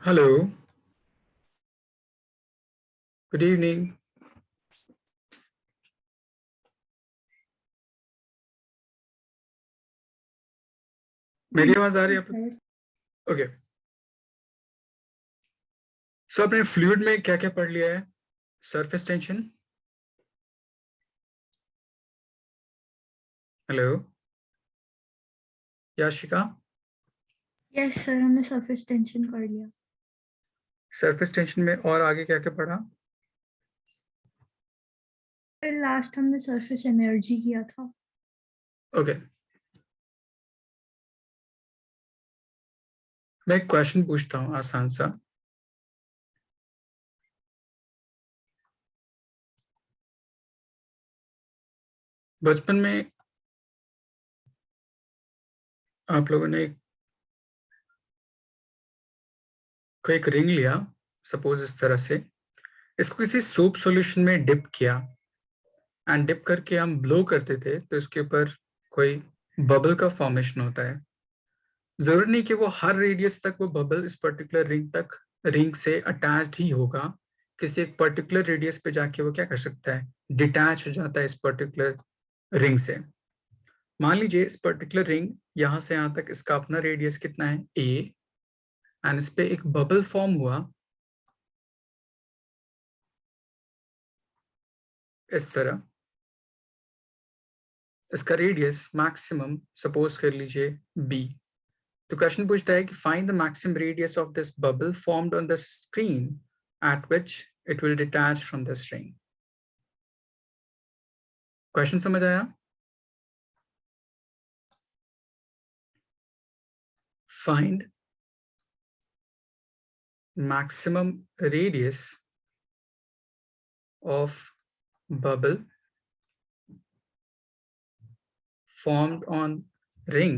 Hello, good evening. मेरी good आवाज आ रही है सर। आपको? ओके। सो आपने फ्लूइड में क्या क्या पढ़ लिया है? Surface tension. Hello Yashika. Yes sir, हमने सरफेस टेंशन कर लिया। सरफेस टेंशन में और आगे क्या क्या पढ़ा? फिर लास्ट हमने सरफेस एनर्जी किया था। ओके। मैं एक क्वेश्चन पूछता हूँ आसान सा। बचपन में आप लोगों ने कोई एक रिंग लिया, सपोज इस तरह से, इसको किसी सोप सॉल्यूशन में डिप किया एंड डिप करके हम ब्लो करते थे तो इसके ऊपर कोई बबल का फॉर्मेशन होता है। जरूरी नहीं कि वो हर रेडियस तक वो बबल इस पर्टिकुलर रिंग से अटैच्ड ही होगा। किसी एक पर्टिकुलर रेडियस पे जाके वो क्या कर सकता है, डिटैच हो जाता है इस पर्टिकुलर रिंग से। मान लीजिए इस पर्टिकुलर रिंग यहाँ से यहाँ तक इसका अपना रेडियस कितना है, ए, एंड इस पे एक बबल फॉर्म हुआ इस तरह। इसका रेडियस मैक्सिमम सपोज कर लीजिए बी। तो क्वेश्चन पूछता है कि find the maximum radius of this bubble formed on the screen eight which it will detach from the string. Question समझ आया? Find maximum radius of bubble formed on ring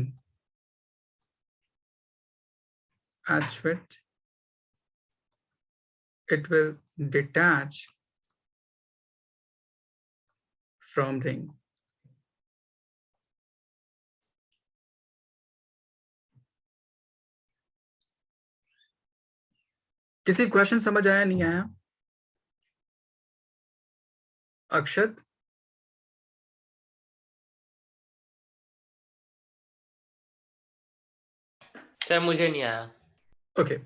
at which it will detach from ring. किसी question समझ आया नहीं आया? अक्षत। Sir मुझे नहीं आया। ओके।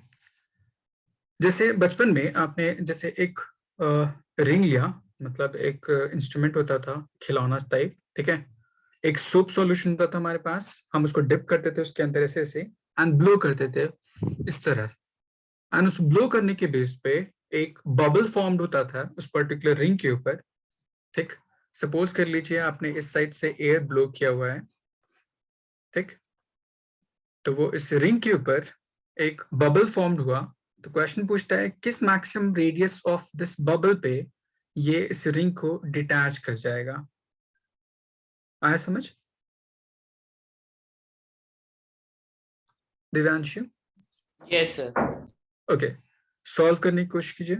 जैसे बचपन में आपने जैसे एक रिंग लिया, मतलब एक इंस्ट्रूमेंट होता था खिलौना टाइप, ठीक है। एक सोप सॉल्यूशन होता था हमारे पास, हम उसको डिप करते थे उसके अंदर ऐसे ऐसे एंड ब्लो करते थे इस तरह। एंड उस ब्लो करने के बेस पे एक बबल फॉर्म्ड होता था उस पर्टिकुलर रिंग के ऊपर, ठीक। सपोज कर लीजिए आपने इस साइड से एयर ब्लो किया हुआ है, ठीक। तो वो इस रिंग के ऊपर एक बबल फॉर्म्ड हुआ। तो क्वेश्चन पूछता है किस maximum radius of this bubble पे ये इस रिंग को डिटैच कर जाएगा। आया समझ? Divyanshu. Yes sir. Okay, solve करने की कोशिश कीजिए।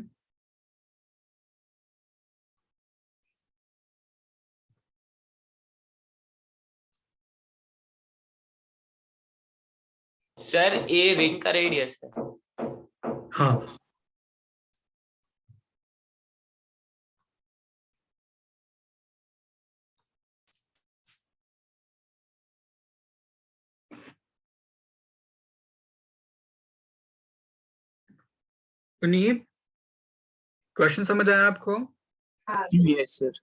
सर ए रिंग का रेडियस है। हाँ, उन्नीब, क्वेश्चन समझ आया आपको? Yes sir.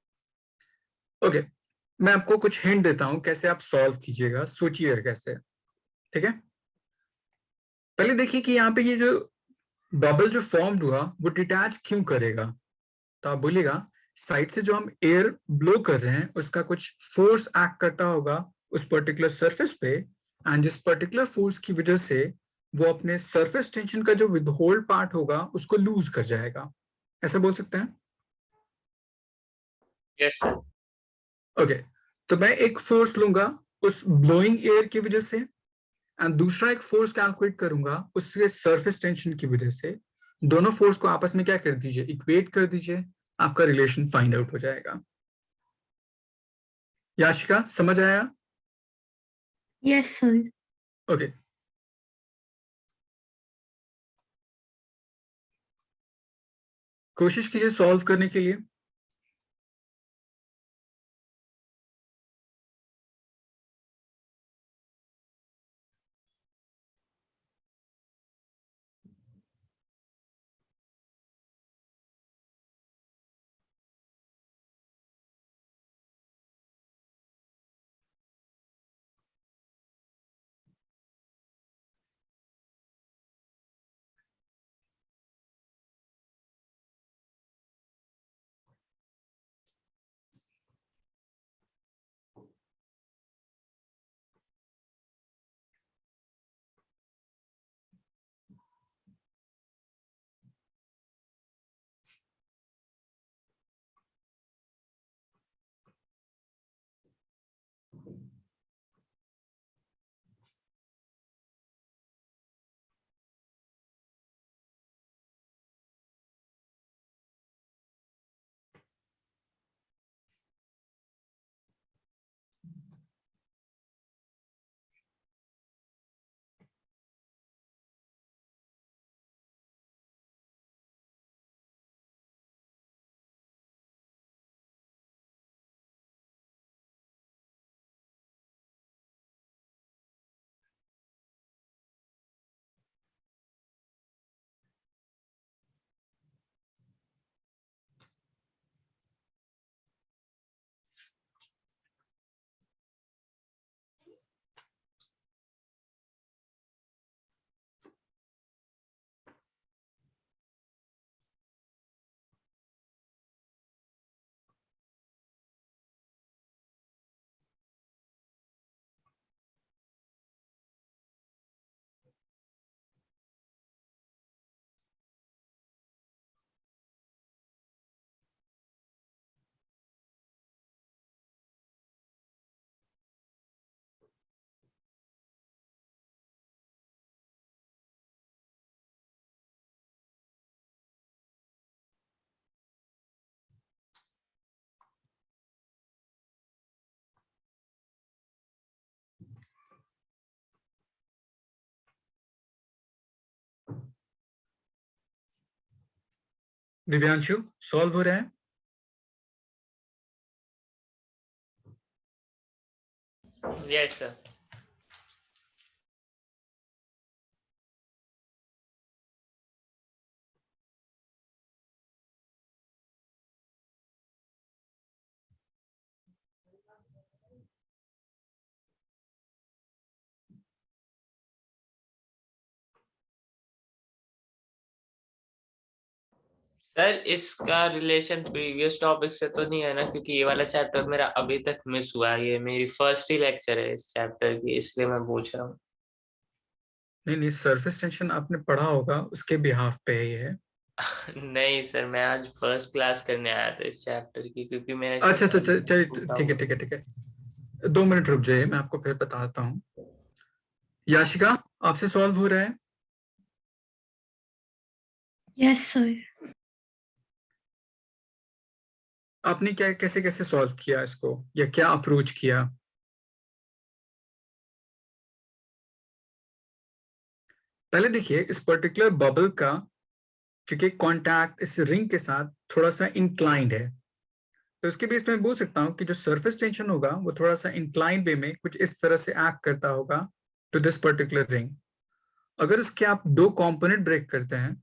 ओके, मैं आपको कुछ हिंट देता हूं कैसे आप सॉल्व कीजिएगा, सोचिएगा कैसे, ठीक है। पहले देखिए कि यहाँ पे ये जो बबल जो फॉर्म्ड हुआ वो डिटैच क्यों करेगा। तो आप बोलिएगा साइड से जो हम एयर ब्लो कर रहे हैं उसका कुछ फोर्स एक्ट करता होगा उस पर्टिकुलर सरफेस पे, एंड जिस पर्टिकुलर फोर्स की वजह से वो अपने सरफेस टेंशन का जो विदहोल्ड पार्ट होगा उसको लूज कर जाएगा। ऐसा बोल सकते हैं? Yes sir. ओके, तो मैं एक फोर्स लूंगा उस ब्लोइंग एयर की वजह से एंड दूसरा एक फोर्स कैलकुलेट करूंगा उसके सरफेस टेंशन की वजह से। दोनों फोर्स को आपस में क्या कर दीजिए, इक्वेट कर दीजिए, आपका रिलेशन फाइंड आउट हो जाएगा। याशिका समझ आया? Yes sir. ओके, कोशिश कीजिए सॉल्व करने के लिए। दिव्यांशु सॉल्व हो रहा है? Yes sir. सर इसका रिलेशन प्रीवियस टॉपिक से तो नहीं है ना, क्योंकि ये वाला चैप्टर मेरा अभी तक मिस हुआ है। ये मेरी फर्स्ट ही लेक्चर है इस चैप्टर की, इसलिए मैं पूछ रहा हूँ। नहीं नहीं, सरफेस टेंशन आपने पढ़ा होगा, उसके बिहाफ पे है ये। नहीं सर, मैं आज फर्स्ट क्लास करने आया था इस चैप्टर की, क्योंकि मेरे से अच्छा अच्छा अच्छा, चलिए छूटा ठीक है हुआ। ठीक है ठीक है, 2 मिनट रुक जाइए, मैं आपको फिर बताता हूँ। याशिका आपसे सॉल्व हो रहा है? Yes, sir. आपने क्या कैसे कैसे सॉल्व किया इसको, या क्या अप्रोच किया? पहले देखिए, इस पर्टिकुलर बबल का चूंकि कांटेक्ट इस रिंग के साथ थोड़ा सा इंक्लाइंड है, तो इसके बेस में बोल सकता हूं कि जो सरफेस टेंशन होगा वो थोड़ा सा इंक्लाइंड वे में कुछ इस तरह से एक्ट करता होगा टू दिस पर्टिकुलर रिंग। अगर उसके आप 2 कंपोनेंट ब्रेक करते हैं,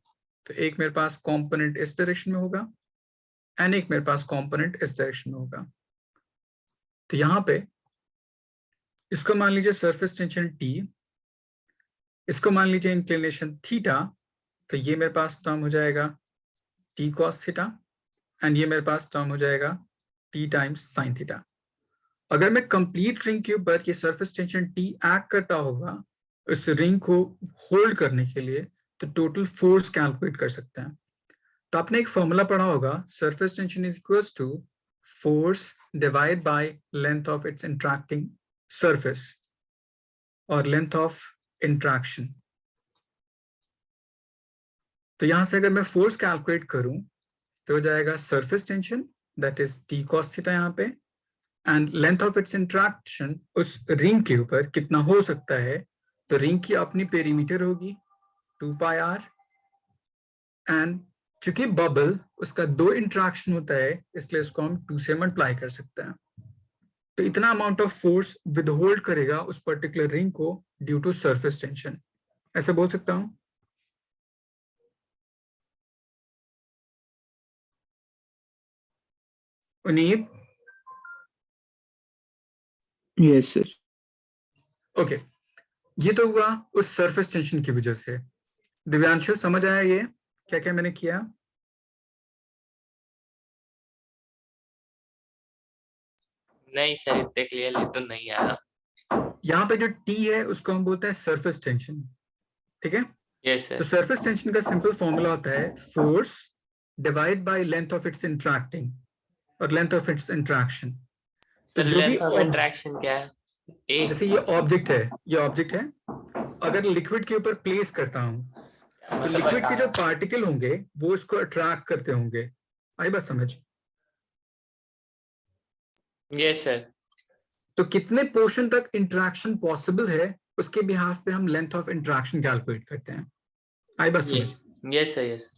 तो एक मेरे पास कंपोनेंट इस डायरेक्शन में होगा एंड एक मेरे पास कंपोनेंट इस डायरेक्शन में होगा। तो यहाँ पे इसको मान लीजिए सरफेस टेंशन T, इसको मान लीजिए इंक्लिनेशन थीटा, तो ये मेरे पास टर्म हो जाएगा T cos थीटा एंड ये मेरे पास टर्म हो जाएगा T टाइम्स साइन थीटा। अगर मैं कंप्लीट रिंग के ऊपर ये सरफेस टेंशन T एक्ट करता होगा उस रिंग को होल्ड करने के लिए, तो टोटल फोर्स कैलकुलेट कर सकते हैं। तो आपने एक फॉर्मूला पढ़ा होगा, surface tension is equals to force divide by length of its interacting surface और लेंथ ऑफ इंटरैक्शन। तो यहां से अगर मैं फोर्स कैलकुलेट करूं तो हो जाएगा surface tension that is T cos theta यहाँ पे, and length of it's interaction उस रिंग के ऊपर कितना हो सकता है, तो रिंग की अपनी पेरीमीटर होगी 2 पाई r एंड चूंकि बबल उसका 2 इंटरेक्शन होता है, इसलिए इसको हम 2 से मल्टीप्लाई कर सकते हैं। तो इतना amount of force with hold करेगा उस पर्टिकुलर रिंग को ड्यू टू सरफेस टेंशन, ऐसा बोल सकता हूं। उनीब, Yes, sir. ओके, ये तो हुआ उस सरफेस टेंशन की वजह से। दिव्यांशु समझ आया ये क्या क्या मैंने किया? नहीं सर, इतने क्लियरली तो नहीं आया। यहाँ पे जो टी है उसको हम बोलते हैं सरफेस टेंशन, ठीक है। यस तो सर। सरफेस टेंशन का सिंपल फॉर्मूला होता है force divide by length of its interacting और लेंथ ऑफ इट्स इंटरैक्शन। तो सर जो भी लेंथ ऑफ इंटरेक्शन क्या है? एक जैसे ये ऑब्जेक्ट है, ये ऑब्जेक्ट है, अगर लिक्विड के ऊपर प्लेस करता हूं तो मतलब लिक्विड के जो पार्टिकल होंगे वो इसको अट्रैक्ट करते होंगे। आई बात समझ? Yes sir. तो कितने पोर्शन तक इंटरैक्शन पॉसिबल है उसके बिहाफ पे हम लेंथ ऑफ इंटरैक्शन कैलकुलेट करते हैं। आई बात समझ? Yes sir. यस।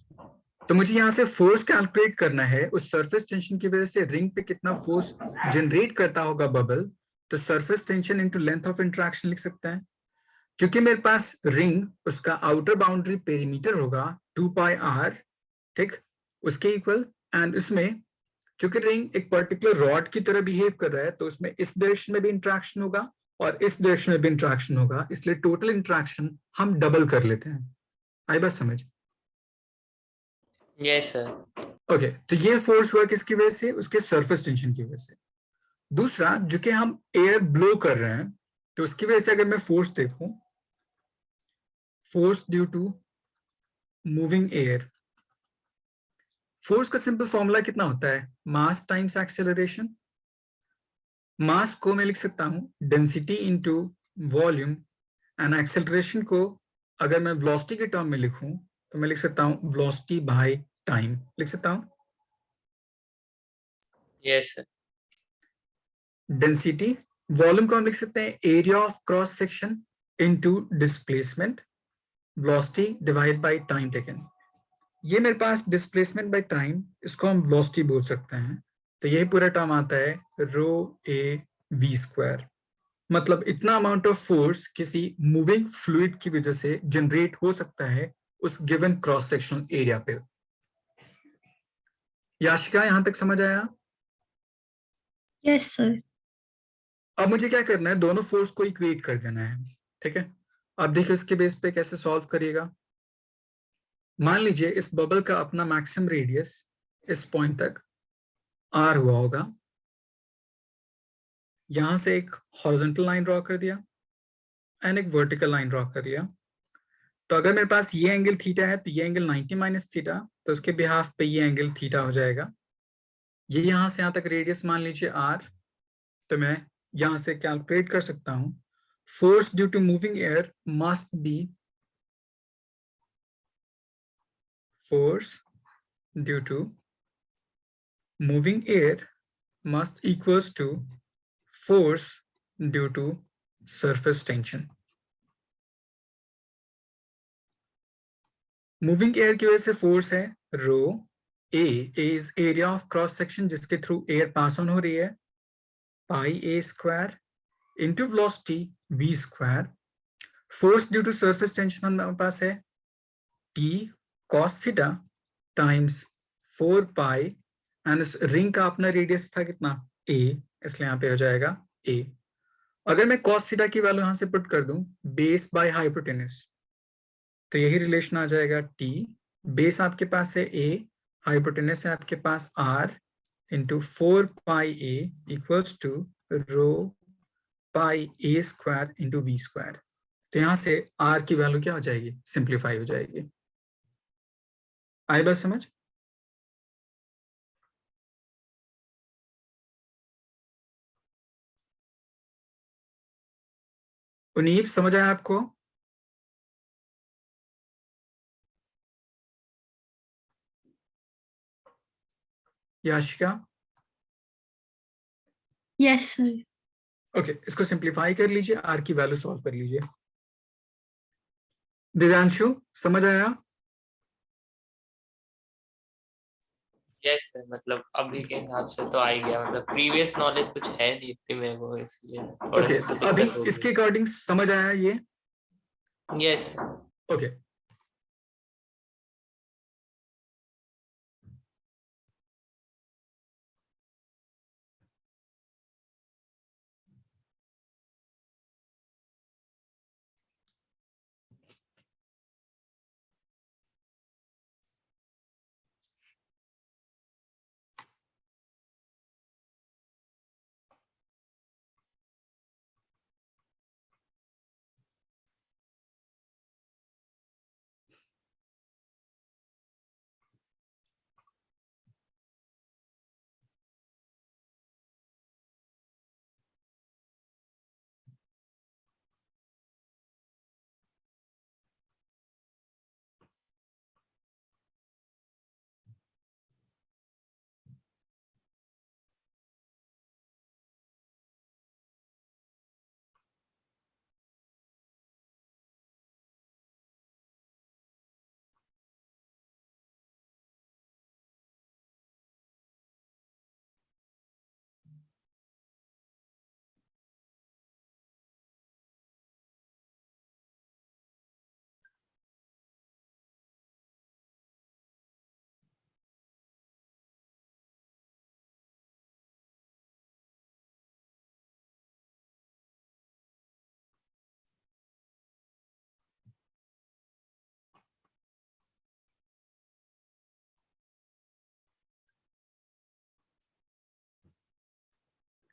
तो मुझे यहाँ से फोर्स कैलकुलेट करना है उस सरफेस टेंशन की वजह से रिंग पे कितना फोर्स जनरेट करता होगा बबल। तो surface tension into length of interaction लिख सकते हैं। क्योंकि मेरे पास रिंग उसका आउटर बाउंड्री पेरीमीटर होगा 2 पाई r, ठीक, उसके इक्वल। एंड इसमें चूंकि रिंग एक पर्टिकुलर रॉड की तरह बिहेव कर रहा है तो उसमें इस डायरेक्शन में भी इंटरेक्शन होगा और इस डायरेक्शन में भी इंटरेक्शन होगा, इसलिए टोटल इंटरेक्शन हम डबल कर लेते हैं। आई बात समझ? Yes sir. ओके, तो ये फोर्स हुआ किसकी वजह से? उसके सरफेस टेंशन की वजह से। दूसरा, जो कि हम एयर ब्लो कर रहे हैं तो उसकी वजह से अगर मैं फोर्स देखूं, force due to moving air, force का सिंपल फॉर्मूला कितना होता है? मास टाइम्स एक्सेलरेशन। मास को मैं लिख सकता हूं density into volume, and acceleration को अगर मैं वेलोसिटी के टर्म में लिखूं तो मैं लिख सकता हूं वेलोसिटी बाय टाइम लिख सकता हूं। Yes sir. डेंसिटी, वॉल्यूम को हम लिख सकते हैं area of cross section into displacement, velocity divide by time taken. ये मेरे पास डिस्प्लेसमेंट बाय टाइम, इसको हम वेलोसिटी बोल सकते हैं। तो यही पूरा टर्म आता है रो ए वी स्क्वायर। मतलब इतना अमाउंट ऑफ फोर्स किसी मूविंग फ्लूइड की वजह से जनरेट हो सकता है उस गिवन क्रॉस सेक्शनल एरिया पे। याशिका, यहां तक समझ आया? Yes, sir. अब मुझे क्या करना है, दोनों फोर्स को इक्वेट कर देना है, ठीक है। अब देखिए इसके बेस पे कैसे सॉल्व करिएगा। मान लीजिए इस बबल का अपना मैक्सिमम रेडियस इस पॉइंट तक r हुआ होगा। यहां से एक हॉरिजॉन्टल लाइन ड्रॉ कर दिया एंड एक वर्टिकल लाइन ड्रॉ कर दिया। तो अगर मेरे पास ये एंगल थीटा है तो ये एंगल 90 माइनस थीटा, तो उसके बिहाफ पे ये एंगल थीटा हो जाएगा। ये यहां से यहां तक रेडियस मान लीजिए r। तो मैं यहां से कैलकुलेट कर सकता हूं force due to moving air must be force due to moving air must equals to force due to surface tension। Moving air की वजह से फोर्स है rho A, is area of cross section जिसके through air pass on हो रही है, pi A square into velocity V square. Force due to surface tension हमारे पास है T cos theta times 4 pi, and इस रिंग का अपना रेडियस था कितना? a, इसलिए यहाँ पे हो जाएगा a। अगर मैं cos थीटा की वैल्यू यहाँ से पुट कर दूं बेस बाय हाइपोटेनस, तो यही रिलेशन आ जाएगा t, बेस आपके पास है a, हाइपोटेनस है आपके पास r, into 4 pi a equals to rho pi a square into V square. तो यहाँ से r की वैल्यू क्या हो जाएगी? सिंप्लीफाई हो जाएगी। आई बात समझ? उनीब, समझ आया आपको? याशिका? Yes, sir. ओके, इसको सिंप्लीफाई कर लीजिए, आर की वैल्यू सॉल्व कर लीजिए। दिव्यांशु, समझ आया? यस सर, मतलब अभी के हिसाब से तो आ ही गया, मतलब प्रीवियस नॉलेज कुछ है नहीं इतनी मेरे को, इसलिए थोड़ा ओके, सा तो अभी दिक्कत हो इसके अकॉर्डिंग समझ आया ये? गई। यस ओके,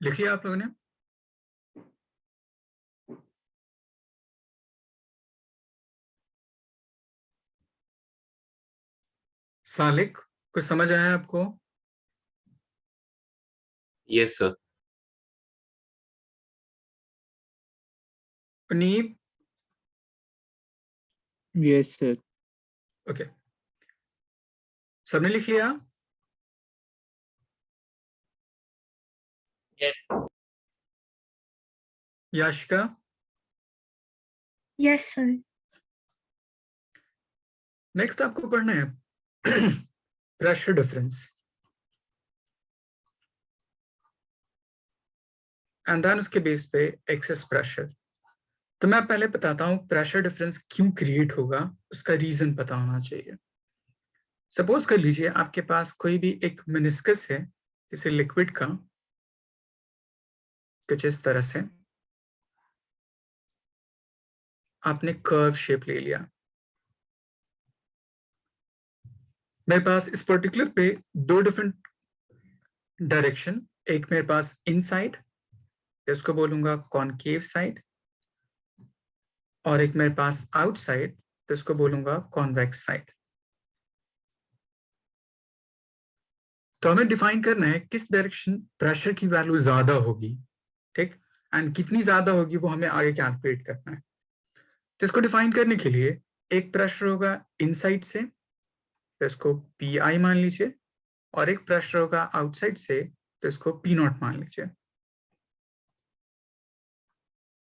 लिख लिया आप लोगों ने? सालिक, कुछ समझ आया आपको? Yes, sir. Puneet? Yes, sir. Okay, सबने लिख लिया? Yes Yashika? Yes, sir. Next आपको पढ़ना है प्रेशर डिफरेंस, एंड देन उसके बेस पे एक्सेस प्रेशर। तो मैं पहले बताता हूँ प्रेशर डिफरेंस क्यों क्रिएट होगा, उसका रीजन पता होना चाहिए। सपोज कर लीजिए आपके पास कोई भी एक मेनिस्कस है किसी लिक्विड का, कुछ इस तरह से आपने कर्व शेप ले लिया। मेरे पास इस पर्टिकुलर पे दो डिफरेंट डायरेक्शन, एक मेरे पास इनसाइड, इसको बोलूंगा कॉनकेव साइड, और एक मेरे पास आउटसाइड, तो इसको बोलूंगा कॉन्वेक्स साइड। तो हमें डिफाइन करना है किस डायरेक्शन प्रेशर की वैल्यू ज्यादा होगी, ठीक, एंड कितनी ज्यादा होगी वो हमें आगे कैलकुलेट करना है। तो इसको डिफाइन करने के लिए एक प्रेशर होगा इनसाइड से, तो इसको पी आई मान लीजिए, और एक प्रेशर होगा आउटसाइड से, तो इसको पी नॉट मान लीजिए।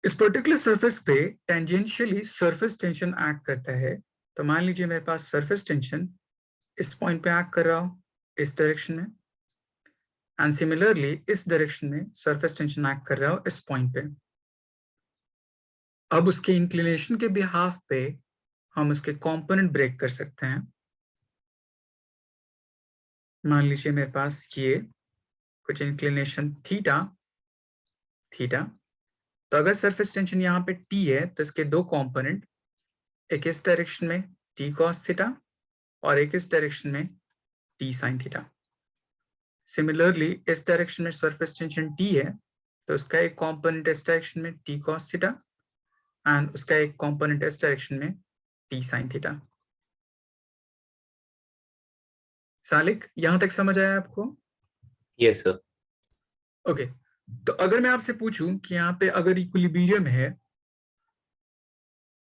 इस पर्टिकुलर सरफेस पे टेंजेंशियली सरफेस टेंशन एक्ट करता है। तो मान लीजिए मेरे पास सरफेस टेंशन इस पॉइंट पे एक्ट कर रहा हो, इस डायरेक्शन में, एंड सिमिलरली इस डायरेक्शन में सरफेस टेंशन एक्ट कर रहा हो इस पॉइंट पे। अब उसके इंक्लिनेशन के बिहाफ पे हम उसके कंपोनेंट ब्रेक कर सकते हैं। मान लीजिए मेरे पास ये कुछ इंक्लिनेशन थीटा, थीटा, तो अगर सरफेस टेंशन यहाँ पे टी है तो इसके दो कंपोनेंट, एक इस डायरेक्शन में टी कॉस थीटा और एक इस डायरेक्शन में टी साइन थीटा। सिमिलरली इस डायरेक्शन में सरफेस टेंशन टी है तो उसका एक कंपोनेंट इस डायरेक्शन में टी कॉस थीटा एंड उसका एक कंपोनेंट इस डायरेक्शन में टी साइन थीटा। सालिक, यहां तक समझ आया आपको? Yes, sir. ओके, तो अगर मैं आपसे पूछूं कि यहाँ पे अगर इक्विलिब्रियम है,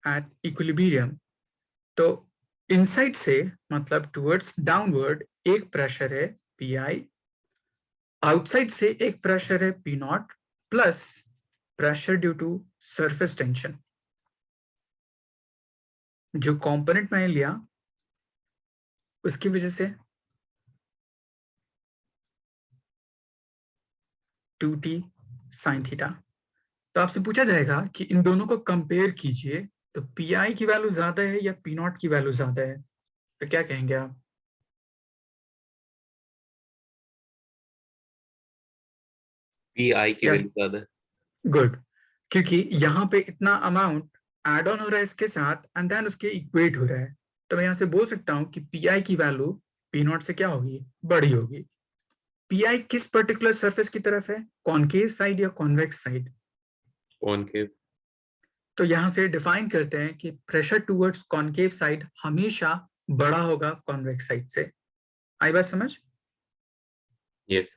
एट इक्विलिब्रियम, तो इनसाइड से मतलब टुवर्ड्स डाउनवर्ड एक प्रेशर है पी आई, आउटसाइड से एक प्रेशर है P naught plus pressure due to surface tension. जो कंपोनेंट मैंने लिया उसकी वजह से 2t sin थीटा। तो आपसे पूछा जाएगा कि इन दोनों को कंपेयर कीजिए, तो पी की वैल्यू ज्यादा है या पी नॉट की वैल्यू ज्यादा है, तो क्या कहेंगे आप? PI की क्या? वैल्यू ज्यादा है। गुड, क्योंकि यहाँ पे इतना अमाउंट एड ऑन हो रहा है इसके साथ एंड देन उसके इक्वेट हो रहा है, तो मैं यहाँ से बोल सकता हूँ कि पी की वैल्यू पी नॉट से क्या होगी, बड़ी होगी। पी किस पर्टिकुलर सरफेस की तरफ है, कॉनकेव साइड या कॉन्वेक्स साइड? कॉनकेव। तो यहां से डिफाइन करते हैं कि प्रेशर टुवर्ड्स कॉनकेव साइड हमेशा बड़ा होगा कॉन्वेक्स साइड से। आई बात समझ? Yes.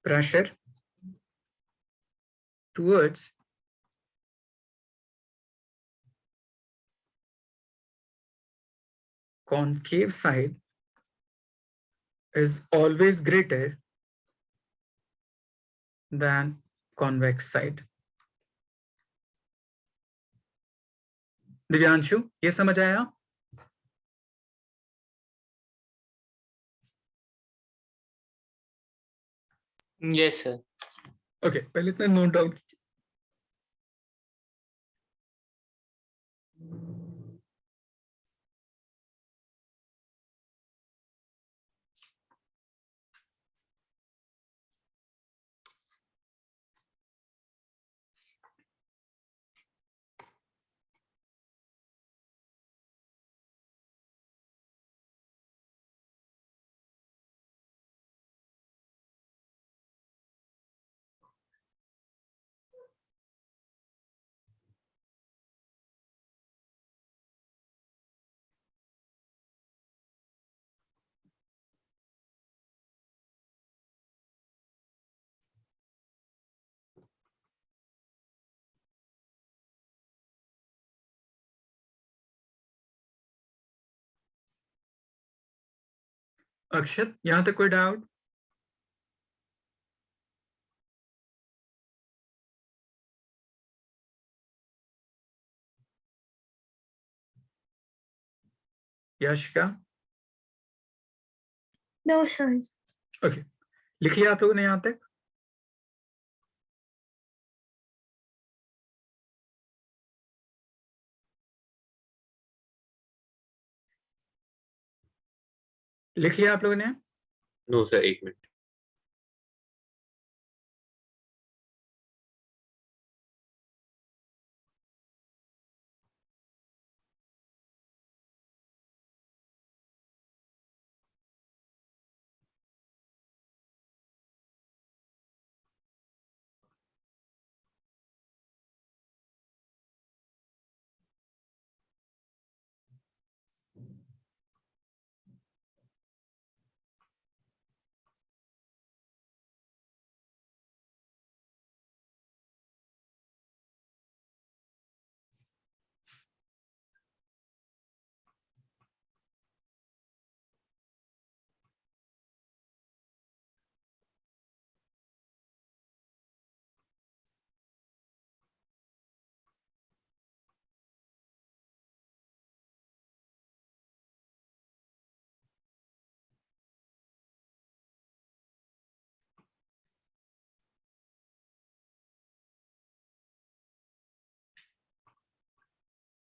Pressure towards concave side is always greater than convex side. Divyanshu, ये समझ आया? Yes sir. ओके, पहले इतना नोट डाउन कीजिए। अक्षत, यहां तक कोई doubt? Yashika? No, sir. Okay, लिख लिया आप लोगों ने यहां तक? लिख लिया आप लोगों ने? नो सर, एक मिनट।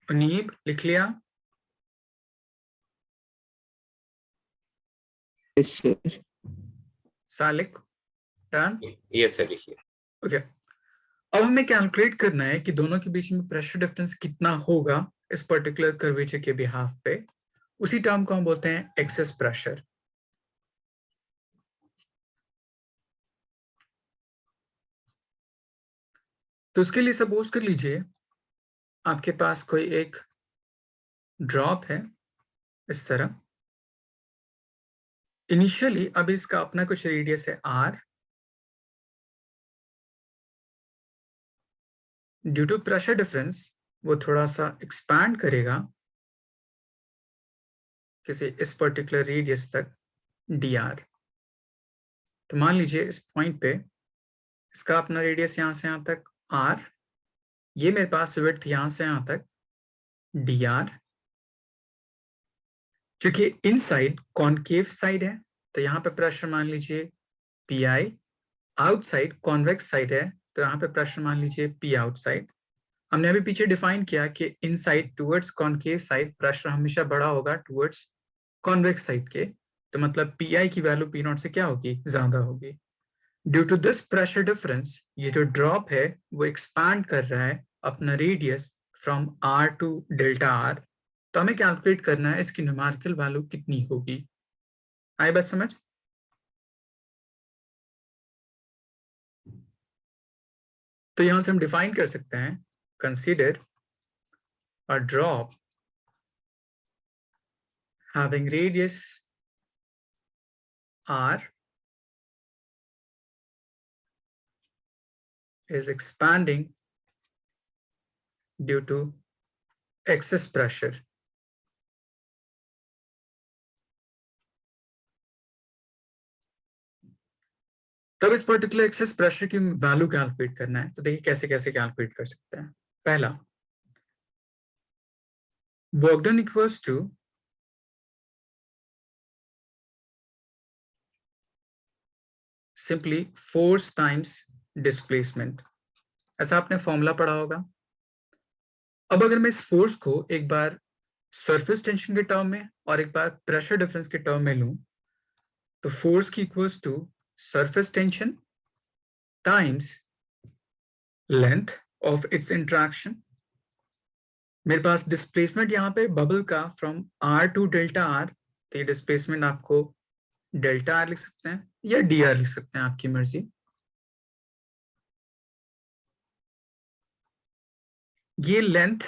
अनीब, लिख लिया? Yes sir. Salik, done? Yes sir, लिखिए। ओके, अब हमें कैलकुलेट करना है कि दोनों के बीच में प्रेशर डिफरेंस कितना होगा इस पर्टिकुलर कर्वेचर के बिहाफ पे। उसी टर्म को हम बोलते हैं एक्सेस प्रेशर। तो उसके लिए सपोज कर लीजिए आपके पास कोई एक ड्रॉप है इस तरह। इनिशियली अभी इसका अपना कुछ रेडियस है r। Due to pressure difference वो थोड़ा सा एक्सपैंड करेगा किसी इस पर्टिकुलर रेडियस तक dr। तो मान लीजिए इस पॉइंट पे इसका अपना रेडियस यहां से यहां तक r, ये मेरे पास विड्थ यहां से यहां तक dr। क्योंकि इनसाइड कॉनकेव साइड है तो यहाँ पे प्रेशर मान लीजिए पी आउटसाइड कॉन्वेक्स साइड है, तो यहाँ पे प्रेशर मान लीजिए P आउटसाइड। हमने अभी पीछे डिफाइन किया कि inside towards concave side pressure हमेशा बड़ा होगा टुवर्ड्स कॉन्वेक्स साइड के, तो मतलब Pi की वैल्यू P0 से क्या होगी, ज्यादा होगी। Due to this pressure difference ये जो ड्रॉप है वो एक्सपैंड कर रहा है अपना radius from R to delta R। तो हमें कैलकुलेट करना है इसकी न्यूमेरिकल वैल्यू कितनी होगी। आई बात समझ? तो यहां से हम डिफाइन कर सकते हैं, consider a drop having radius R is expanding due to excess pressure. तब इस पर्टिकुलर एक्सेस प्रेशर की वैल्यू कैलकुलेट करना है, तो देखिए कैसे कैसे कैलकुलेट कर सकते हैं। पहला, work done equals to simply force times displacement, ऐसा आपने फॉर्मूला पढ़ा होगा। अब अगर मैं इस फोर्स को एक बार सरफेस टेंशन के टर्म में और एक बार प्रेशर डिफरेंस के टर्म में लूं, तो फोर्स की equals to surface tension times length of its interaction. मेरे पास डिस्प्लेसमेंट यहाँ पे बबल का from R to delta R, तो ये डिस्प्लेसमेंट आपको डेल्टा R लिख सकते हैं या dr लिख सकते हैं, आपकी मर्जी। ये लेंथ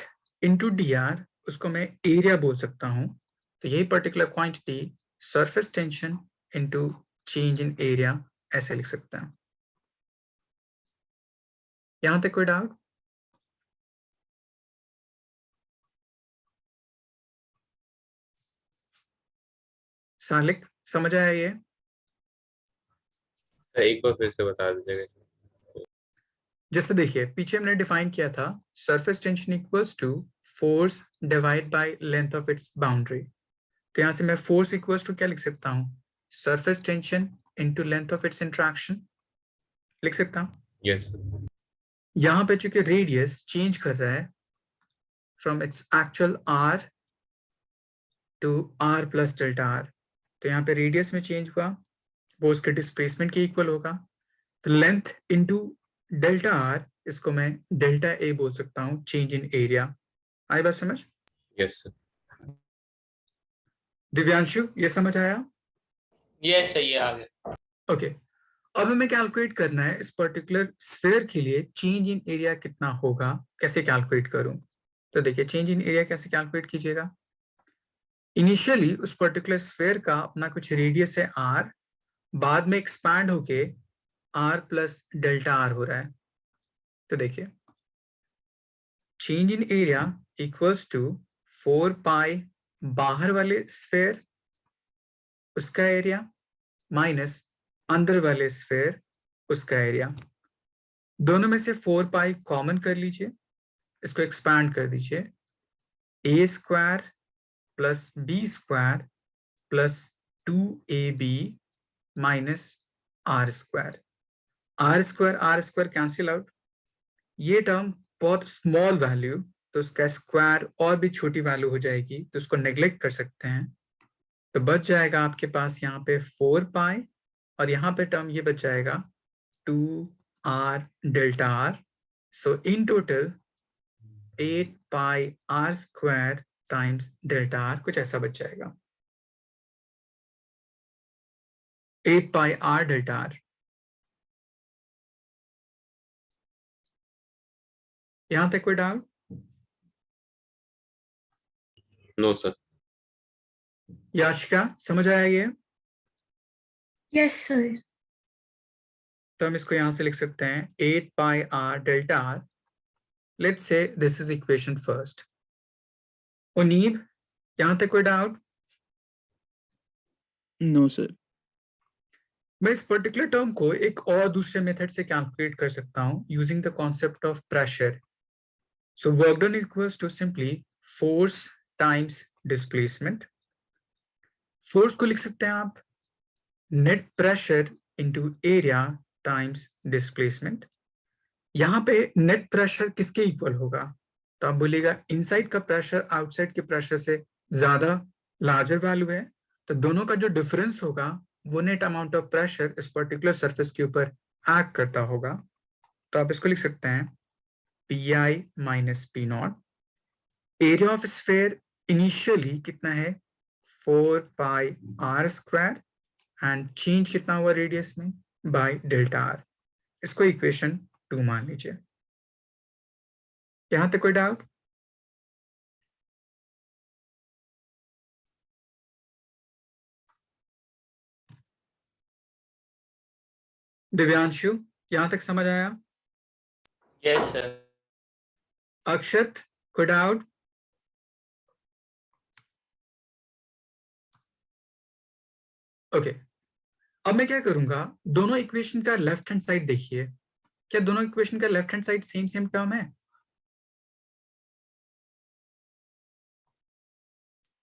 इंटू dr, उसको मैं एरिया बोल सकता हूं, तो यही particular quantity surface tension into change in area, ऐसे लिख सकते हैं। यहां तक कोई डाउट? सालिक समझ आया ये? सर एक बार फिर से बता दीजिएगा सर। जैसे देखिए पीछे हमने डिफाइन किया था surface tension equals to force divide by length of its boundary, तो यहां से मैं फोर्स इक्वल्स टू क्या लिख सकता हूं, surface tension into length of its interaction लिख सकता हूं। Yes sir. यहां पे चूंकि रेडियस चेंज कर रहा है from its actual R to R plus delta R, तो यहाँ पे रेडियस में चेंज हुआ, वो उसके डिस्प्लेसमेंट के इक्वल होगा। तो लेंथ इंटू डेल्टा R, इसको मैं डेल्टा A बोल सकता हूँ, चेंज इन एरिया। आई बात समझ? Yes sir. दिव्यांशु ये समझ आया? यस सही है, आ गया। ओके, अब हमें कैलकुलेट करना है इस पर्टिकुलर स्फीयर के लिए चेंज इन एरिया कितना होगा, कैसे कैलकुलेट करूं। तो देखिए चेंज इन एरिया कैसे कैलकुलेट कीजिएगा। इनिशियली उस पर्टिकुलर स्फीयर का अपना कुछ रेडियस है R, बाद में एक्सपैंड होके R प्लस डेल्टा R हो रहा है। तो देखिए change in area equals to 4 pi बाहर वाले स्फीयर उसका एरिया माइनस अंदर वाले स्फीयर उसका एरिया। दोनों में से 4 पाई कॉमन कर लीजिए, इसको एक्सपैंड कर दीजिए, a square plus b square plus 2ab minus r square. r square cancel out, ये टर्म बहुत स्मॉल वैल्यू, तो उसका स्क्वायर और भी छोटी वैल्यू हो जाएगी, तो उसको नेग्लेक्ट कर सकते हैं। तो बच जाएगा आपके पास यहाँ पे 4 पाई और यहाँ पे टर्म ये बच जाएगा 2r delta r। So in total 8 pi r square times delta r, कुछ ऐसा बच जाएगा, 8 पाई r डेल्टा r। यहां तक कोई डाउट? No sir. याशिका समझ आया ये? Yes, sir. तो हम इसको यहां से लिख सकते हैं 8 pi r delta r। Let's say this is equation first. उनीब यहां तक कोई डाउट? No sir. मैं इस पर्टिकुलर टर्म को एक और दूसरे मेथड से कैलकुलेट कर सकता हूं using the concept of pressure. So work done equals to simply force times displacement. फोर्स को लिख सकते हैं आप net pressure into area times displacement. यहाँ पे नेट प्रेशर किसके इक्वल होगा? तो आप बोलिएगा इनसाइड का प्रेशर आउटसाइड के प्रेशर से ज्यादा लार्जर वैल्यू है, तो दोनों का जो डिफरेंस होगा वो नेट अमाउंट ऑफ प्रेशर इस पर्टिकुलर सरफेस के ऊपर एक्ट करता होगा। तो आप इसको लिख सकते हैं P I minus P not. Area of sphere initially कितना है 4 पाई आर स्क्वायर एंड चेंज कितना हुआ रेडियस में बाय डेल्टा आर। इसको इक्वेशन 2 मान लीजिए। यहां तक कोई डाउट? दिव्यांशु यहां तक समझ आया? Yes sir. अक्षत कोई डाउट? ओके, अब मैं क्या करूंगा, दोनों इक्वेशन का लेफ्ट हैंड साइड देखिए। क्या दोनों इक्वेशन का left hand side same same term है?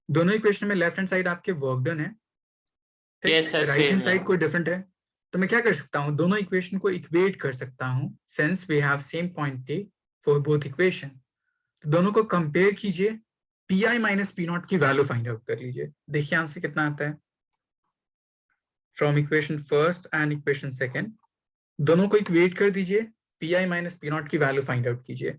दोनों इक्वेशन में लेफ्ट हैंड साइड आपके वर्क डन है, Yes, sir, right hand same side है। कोई डिफरेंट है। तो मैं क्या कर सकता हूँ, दोनों इक्वेशन को इक्वेट कर सकता हूँ since we have same point T for both equation. तो दोनों को कंपेयर कीजिए, P I minus P naught की वैल्यू फाइंड आउट कर लीजिए। देखिए आंसर कितना आता है from equation first and equation second. दोनों को इक्वेट कर दीजिए, P I minus P naught की वैल्यू फाइंड आउट कीजिए।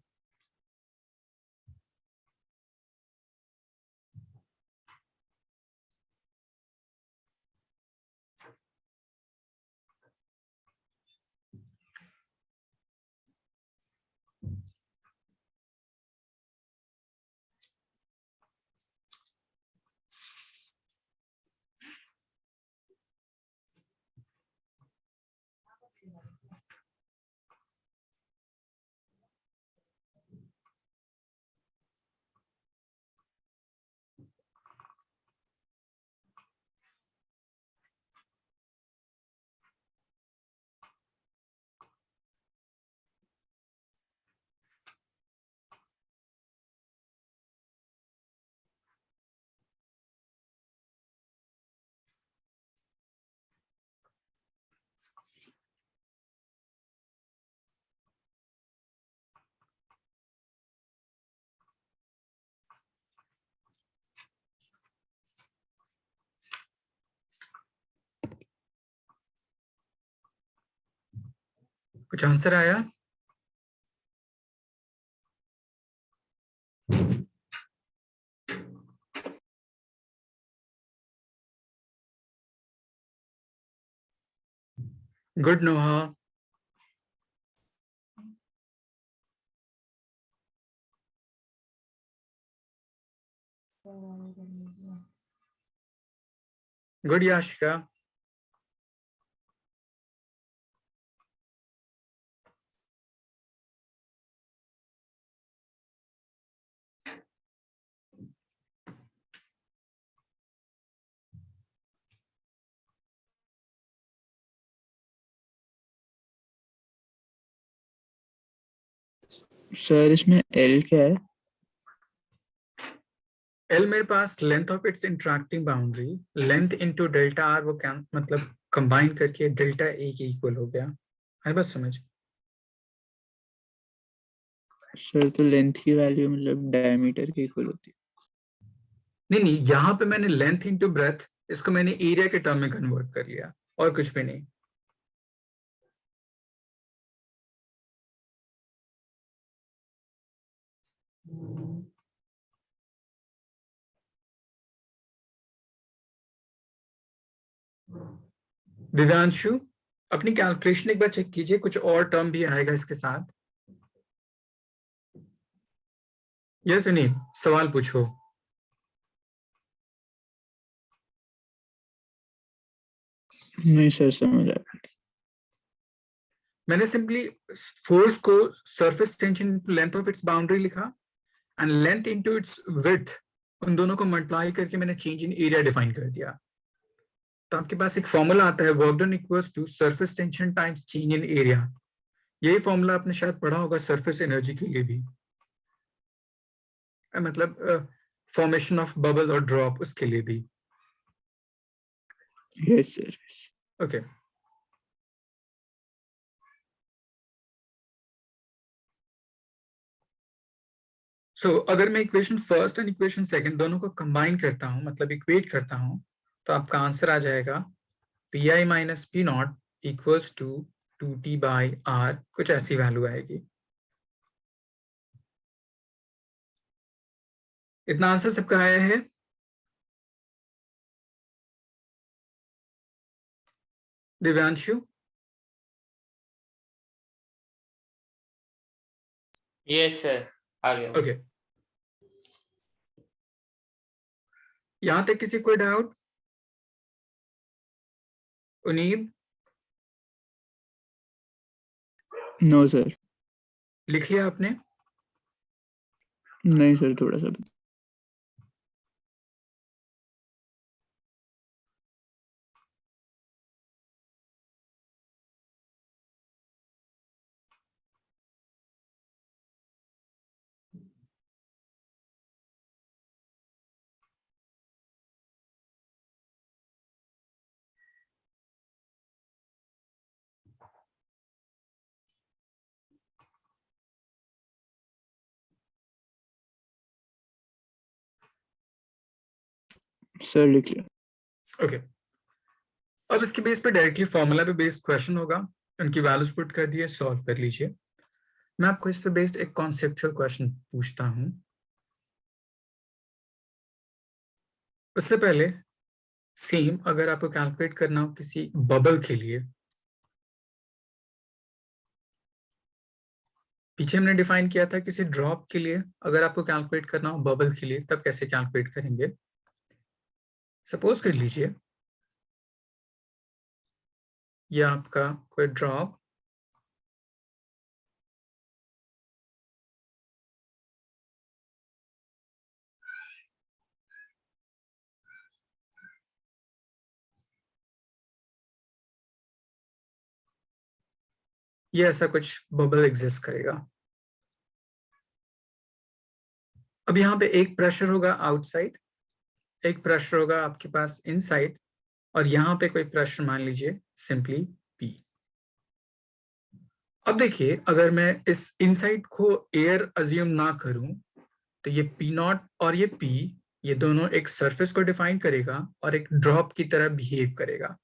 कुछ आंसर आया? Good Noha. Good Yashika. Sir इसमें एल क्या है? एल मेरे पास length of its interacting boundary, length into delta R, वो क्या मतलब कंबाइन करके डेल्टा ए के इक्वल हो गया है, बस समझ। सर तो लेंथ की वैल्यू मतलब डायमीटर के इक्वल होती नहीं नहीं, यहाँ पे मैंने लेंथ इनटू ब्रेथ, इसको मैंने एरिया के टर्म में कन्वर्ट कर लिया और कुछ भी नहीं। दिव्यांशु अपनी कैलकुलेशन एक बार चेक कीजिए, कुछ और टर्म भी आएगा इसके साथ। यस सुनील, सवाल पूछो। है। नहीं सर समझ आया। मैंने सिंपली फोर्स को surface tension into length of its boundary लिखा and length into its width, उन दोनों को मल्टीप्लाई करके मैंने चेंज इन एरिया डिफाइन कर दिया। तो आपके पास एक फॉर्मूला आता है, work done equals to surface tension times change in area. यही फॉर्मूला आपने शायद पढ़ा होगा सरफेस एनर्जी के लिए भी, मतलब फॉर्मेशन ऑफ बबल और ड्रॉप उसके लिए भी। Yes sir. ओके सो अगर मैं equation first and equation second दोनों को कंबाइन करता हूं, मतलब इक्वेट करता हूं, तो आपका आंसर आ जाएगा P I minus P naught equals to 2t by R, कुछ ऐसी वैल्यू आएगी। इतना आंसर सबका आया है? दिव्यांशु? यस सर, आ गया। ओके, यहां तक किसी कोई डाउट? उनीब? No sir. लिख लिया आपने? नहीं सर, थोड़ा सा। सर लिख लिया। ओके, अब इसके बेस पे डायरेक्टली फॉर्मूला पे बेस्ड क्वेश्चन होगा, उनकी वैल्यूज पुट कर दिए, सॉल्व कर लीजिए। मैं आपको इस पे बेस्ड एक कॉन्सेप्चुअल क्वेश्चन पूछता हूं। उससे पहले सेम अगर आपको कैलकुलेट करना हो किसी बबल के लिए, पीछे हमने डिफाइन किया था किसी ड्रॉप के लिए अगर आपको कैलकुलेट करना हो बबल के लिए, तब कैसे कैलकुलेट करेंगे। सपोज कर लीजिए ये आपका कोई ड्रॉप ये ऐसा कुछ बबल एग्जिस्ट करेगा। अब यहाँ पे एक प्रेशर होगा आउटसाइड, एक प्रेशर होगा आपके पास इनसाइड, और यहाँ पे कोई प्रेशर मान लीजिए सिंपली P। अब देखिए अगर मैं इस इनसाइड को एयर अज्यूम ना करूं, तो ये P नॉट और ये P, ये दोनों एक सरफेस को डिफाइन करेगा और एक ड्रॉप की तरह बिहेव करेगा।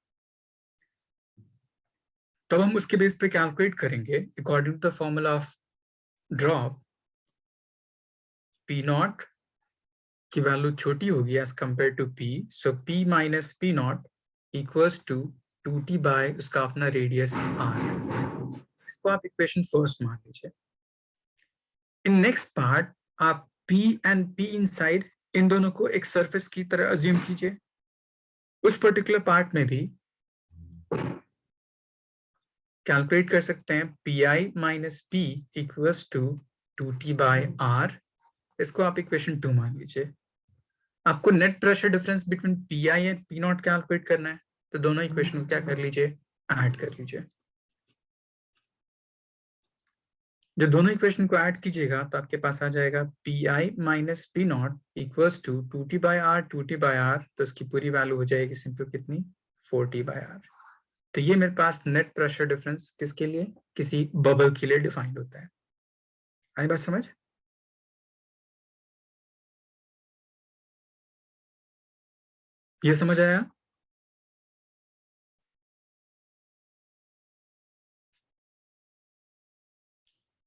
तब हम उसके बेस पे कैलकुलेट करेंगे according to the formula of drop, P naught की वैल्यू छोटी होगी as compare to P, so P minus P naught equals to 2t by उसका अपना रेडियस r। इसको आप इक्वेशन फर्स्ट मान लीजिए। इन नेक्स्ट पार्ट आप P and P inside in दोनों को एक सरफेस की तरह अज्यूम कीजिए। उस पर्टिकुलर पार्ट में भी कैलकुलेट कर सकते हैं P I minus P equals to 2t by R. इसको आप इक्वेशन 2 मान लीजिए। आपको net pressure difference between P I and P naught calculate करना है, तो दोनों इक्वेशन को क्या कर लीजिए, ऐड कर लीजिए। जब दोनों इक्वेशन को ऐड कीजिएगा तो आपके पास आ जाएगा P I minus P naught equals to 2t by R, 2t by R, तो इसकी पूरी वैल्यू हो जाएगी सिंपल कितनी, 4t बाय आर। तो ये मेरे पास नेट प्रेशर डिफरेंस किसके लिए, किसी बबल के लिए डिफाइंड होता है। आई बात समझ? ये समझ आया?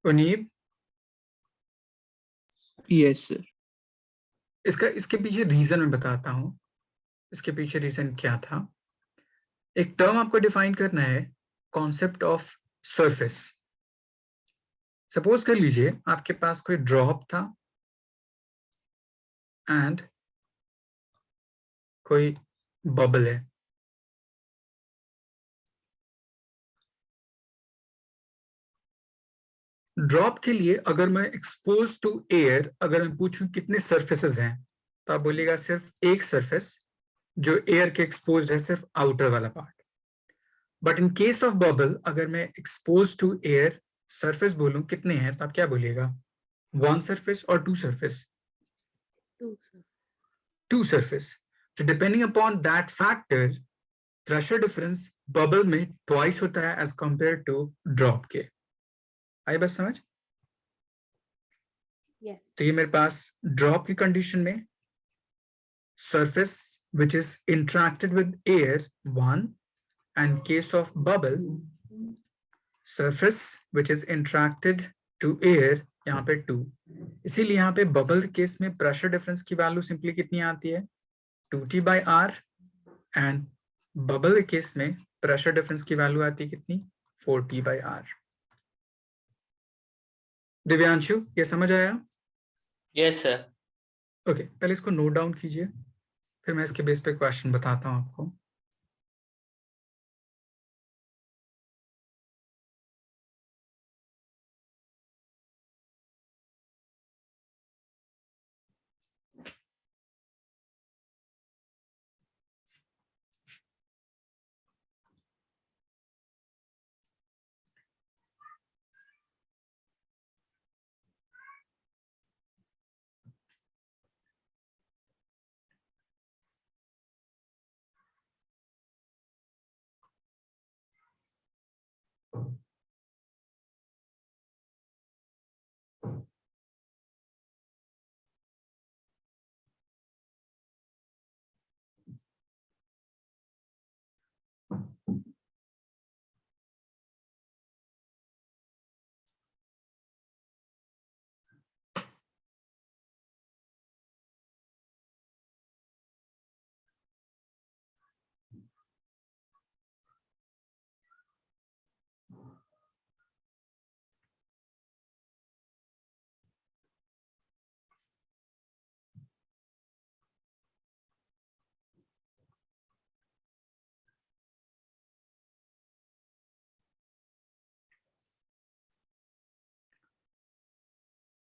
उनीब? Yes sir. इसके पीछे रीजन मैं बताता हूं, इसके पीछे रीजन क्या था। एक टर्म आपको डिफाइन करना है, कॉन्सेप्ट ऑफ सरफेस। सपोज कर लीजिए आपके पास कोई ड्रॉप था एंड कोई बबल है। ड्रॉप के लिए अगर मैं एक्सपोज टू एयर अगर मैं पूछूं कितने सरफेसेस हैं, तो आप बोलिएगा सिर्फ एक सरफेस जो एयर के एक्सपोज है, सिर्फ आउटर वाला part. But in case of bubble अगर मैं एक्सपोज टू एयर सरफेस बोलूं कितने हैं, तो आप क्या बोलिएगा, 1 सरफेस और 2 सरफेस, 2 सरफेस। तो depending upon that factor pressure difference bubble में ट्वाइस होता है एज कंपेयर टू ड्रॉप के। आई बस समझ? Yes. तो ये मेरे पास ड्रॉप की कंडीशन में surface which is interacted with air 1 and case of bubble surface which is interacted to air यहाँ पे 2। इसीलिए यहाँ पे बबल केस में प्रेशर डिफरेंस की वैल्यू सिंपली कितनी आती है 2T/R एंड बबल केस में प्रेशर डिफरेंस की वैल्यू आती है कितनी 4T/R। दिव्यांशु ये समझ आया? Yes sir. ओके पहले इसको नोट डाउन कीजिए, फिर मैं इसके बेस पे क्वेश्चन बताता हूँ आपको।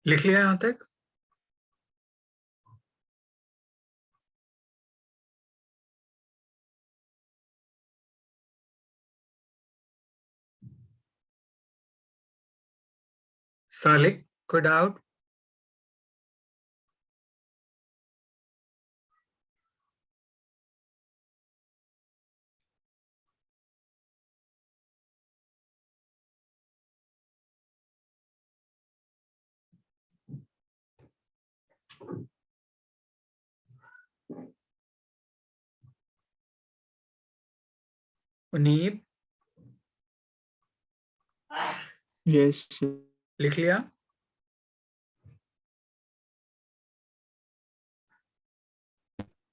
लिख लिया यहाँ तक? सालिक कोई डाउट? उनीब Yes, sir. लिख लिया?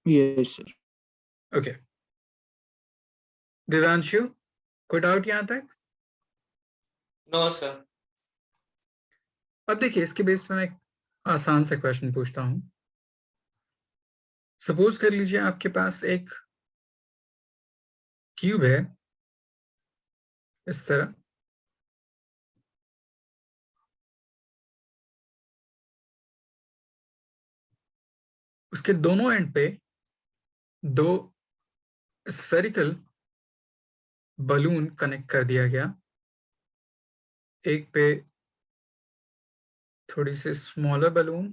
Yes, sir. ओके दिव्यांशु कोई डाउट यहाँ तक? No sir. अब देखिए इसके बेस पे मैं एक आसान सा क्वेश्चन पूछता हूँ। सपोज कर लीजिए आपके पास एक ट्यूब है इस तरह, उसके दोनों एंड पे दो स्फेरिकल बलून कनेक्ट कर दिया गया, एक पे थोड़ी सी स्मॉलर बलून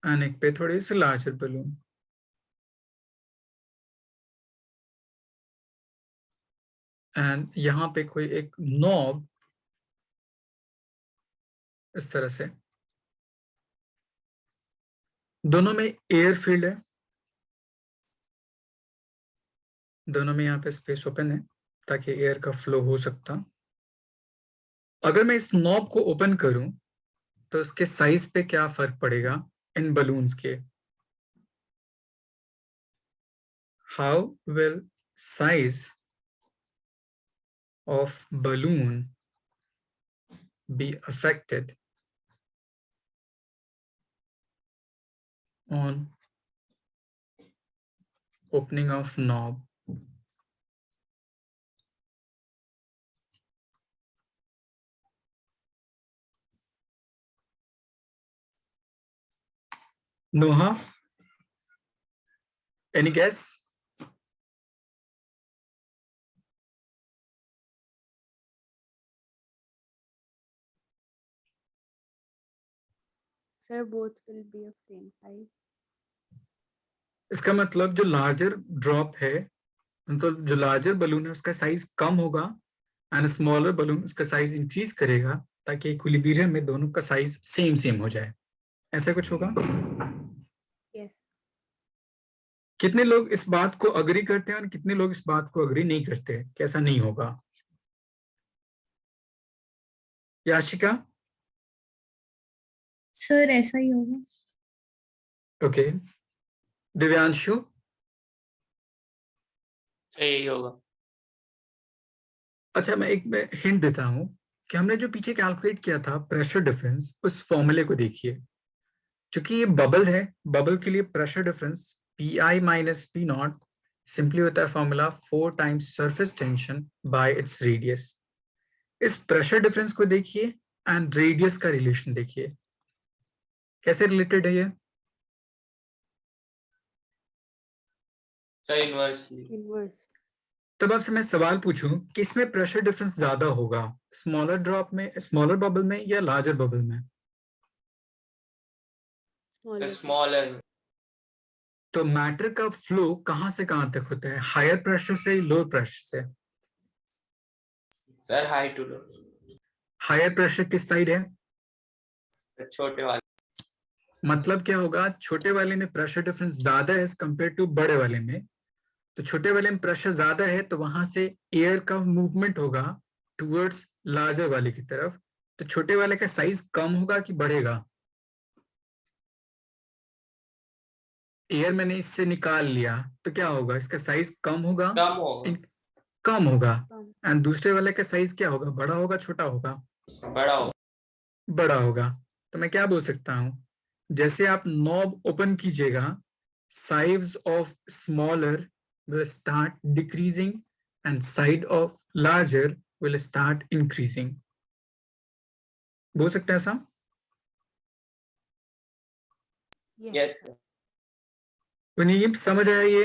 एंड एक पे थोड़ी सी लार्जर बलून। एंड यहाँ पे कोई एक नॉब इस तरह से, दोनों में एयर फील्ड है, दोनों में यहाँ पे स्पेस ओपन है ताकि एयर का फ्लो हो सकता। अगर मैं इस नॉब को ओपन करूं तो इसके साइज पे क्या फर्क पड़ेगा इन बलून्स के? How will size of balloon be affected on opening of knob? Noha, any guess? Sir, both will be of same size. इसका मतलब जो लार्जर ड्रॉप है, तो जो लार्जर बलून है उसका साइज कम होगा एंड स्मॉलर बलून उसका साइज इंक्रीज करेगा, ताकि इक्विलिब्रियम में दोनों का साइज सेम सेम हो जाए। ऐसा कुछ होगा? Yes. कितने लोग इस बात को अग्री करते हैं और कितने लोग इस बात को अग्री नहीं करते कि ऐसा नहीं होगा? याशिका? सर ऐसा ही होगा। ओके। दिव्यांशु? यही होगा। अच्छा, मैं एक हिंट देता हूं कि हमने जो पीछे कैलकुलेट किया था प्रेशर डिफरेंस, उस फॉर्मूले को देखिए। क्योंकि ये बबल है, बबल के लिए pressure difference P I minus P not simply होता है formula 4 times surface tension bye its radius. इस प्रेशर डिफरेंस को देखिए एंड रेडियस का रिलेशन देखिए, कैसे रिलेटेड है ये? Sir inversely. Inverse. तब आपसे मैं सवाल पूछूं कि इसमें प्रेशर डिफरेंस ज्यादा होगा स्मॉलर ड्रॉप में, स्मॉलर बबल में या लार्जर बबल में? Smaller. स्मॉलर। तो मैटर का फ्लो कहां से कहां तक होता है, हायर प्रेशर से लोअर प्रेशर से? Sir high to low. Higher pressure किस साइड है? छोटे वाले। मतलब क्या होगा, छोटे वाले में प्रेशर डिफरेंस ज्यादा है एज कंपेयर टू बड़े वाले में। तो छोटे वाले में प्रेशर ज्यादा है तो वहां से एयर का मूवमेंट होगा टुवर्ड्स लार्जर वाले की तरफ। तो छोटे वाले का साइज कम होगा कि बढ़ेगा? एयर मैंने इससे निकाल लिया तो क्या होगा, इसका साइज कम होगा? कम होगा। कम होगा। Come. एंड दूसरे वाले का साइज क्या होगा, बड़ा होगा छोटा होगा? बड़ा होगा। बड़ा होगा। तो मैं क्या बोल सकता हूं, जैसे आप नॉब ओपन कीजिएगा, size of smaller will start decreasing and side of larger will start increasing। बोल सकते हैं ऐसा? Yes. Yes sir. उन्हें ये समझ आया ये?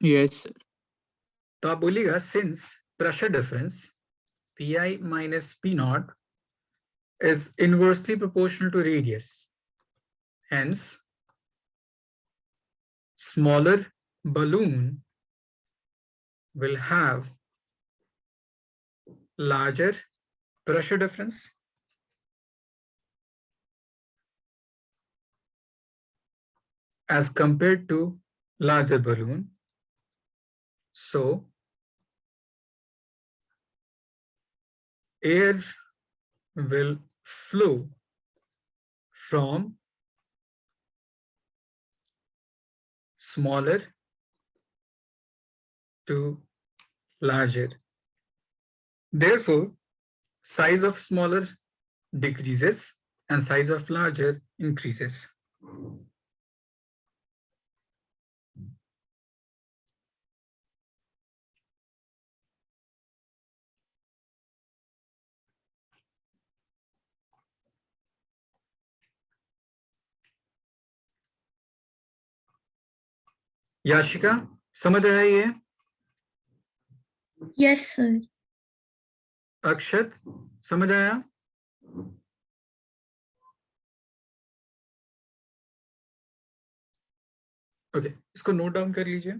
Yes sir. तो आप बोलिएगा since pressure difference P I minus P not is inversely proportional to radius, hence smaller balloon will have larger pressure difference as compared to larger balloon. So air will flow from smaller to larger. Therefore, size of smaller decreases and size of larger increases. Yashika समझ आया ये? Yes sir. अक्षत समझ आया? Okay, इसको note down कर लीजिए।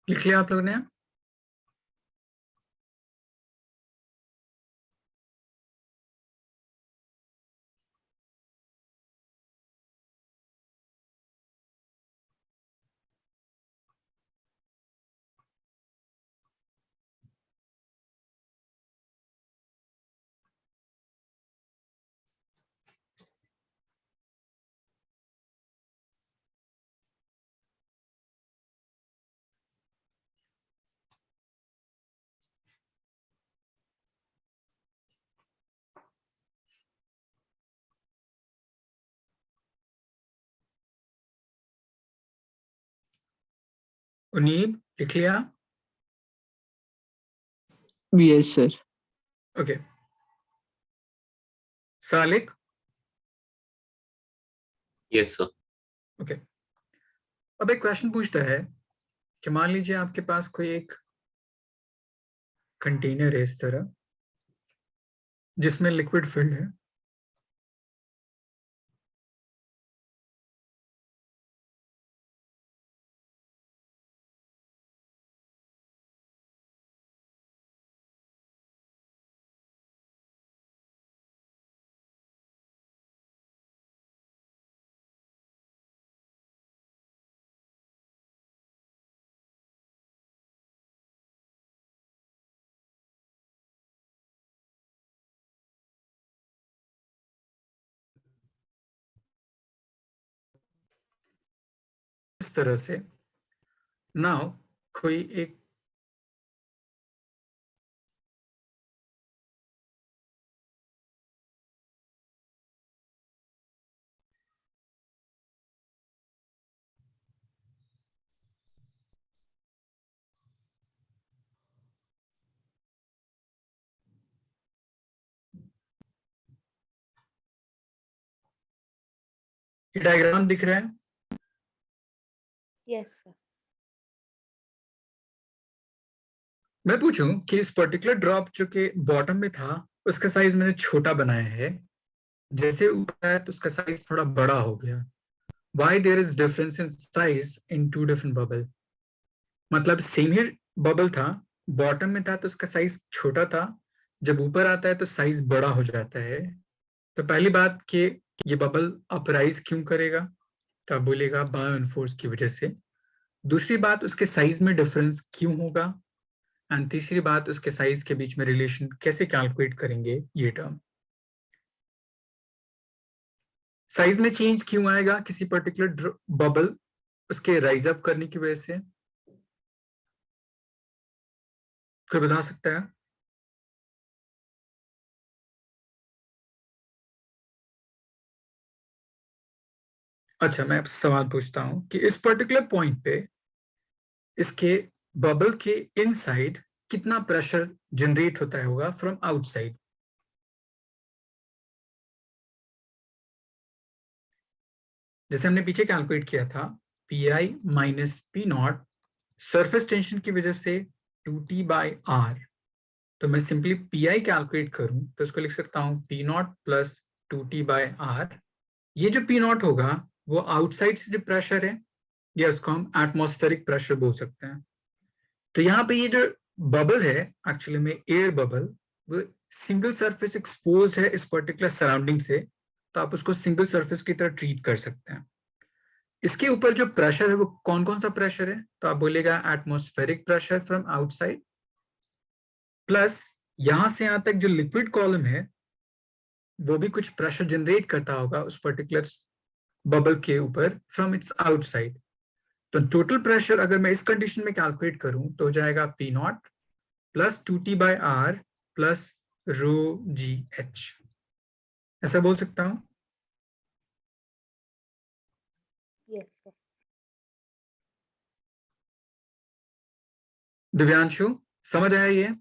लिख लिया आप लोगों ने? उनीब लिख लिया? Yes sir. Okay. Salik? Yes sir. Okay. अब एक क्वेश्चन पूछता है कि मान लीजिए आपके पास कोई एक कंटेनर है इस तरह जिसमें लिक्विड फिल्ड है, इस तरह से। नाउ कोई एक ये डायग्राम दिख रहा है? Yes, sir. मैं पूछूं कि इस पर्टिकुलर ड्रॉप जो कि बॉटम में था उसका साइज मैंने छोटा बनाया है, जैसे ऊपर है तो उसका साइज थोड़ा बड़ा हो गया। Why there is difference in size in two different bubble? मतलब सेम ही बबल था, बॉटम में था तो उसका साइज छोटा था, जब ऊपर आता है तो साइज बड़ा हो जाता है। तो पहली बात कि ये बबल अपराइज क्यों करेगा, तो आप बोलेगा बायो फोर्स की वजह से। दूसरी बात, उसके साइज में डिफरेंस क्यों होगा, एंड तीसरी बात, उसके साइज के बीच में रिलेशन कैसे कैलकुलेट करेंगे ये टर्म। साइज में चेंज क्यों आएगा किसी पर्टिकुलर बबल उसके राइज अप करने की वजह से, कोई बता सकता है? अच्छा, मैं आपसे सवाल पूछता हूं कि इस पर्टिकुलर पॉइंट पे इसके बबल के इनसाइड कितना प्रेशर जनरेट होता होगा फ्रॉम आउटसाइड। जैसे हमने पीछे कैलकुलेट किया था, P I minus P not surface tension की वजह से 2T/r। तो मैं सिंपली पी आई कैलकुलेट करूं तो इसको लिख सकता हूं पी नॉट प्लस 2T/r। ये जो पी नॉट होगा वो आउटसाइड से जो प्रेशर है, या उसको हम एटमॉस्फेरिक प्रेशर बोल सकते हैं। तो यहाँ पे ये जो बबल है एक्चुअली में एयर बबल, वो सिंगल सरफेस एक्सपोज है इस पर्टिकुलर सराउंडिंग से, तो आप उसको सिंगल सरफेस की तरह ट्रीट कर सकते हैं। इसके ऊपर जो प्रेशर है वो कौन कौन सा प्रेशर है, तो आप बोलेगा atmospheric pressure from outside, plus यहां से यहां तक जो लिक्विड कॉलम है वो भी कुछ प्रेशर जनरेट करता होगा उस पर्टिकुलर बबल के ऊपर फ्रॉम इट्स आउटसाइड। तो टोटल प्रेशर अगर मैं इस कंडीशन में कैलकुलेट करूं तो हो जाएगा P naught plus 2T/r plus रो जी एच। ऐसा बोल सकता हूं? Yes, sir. दिव्यांशु, समझ आया ये?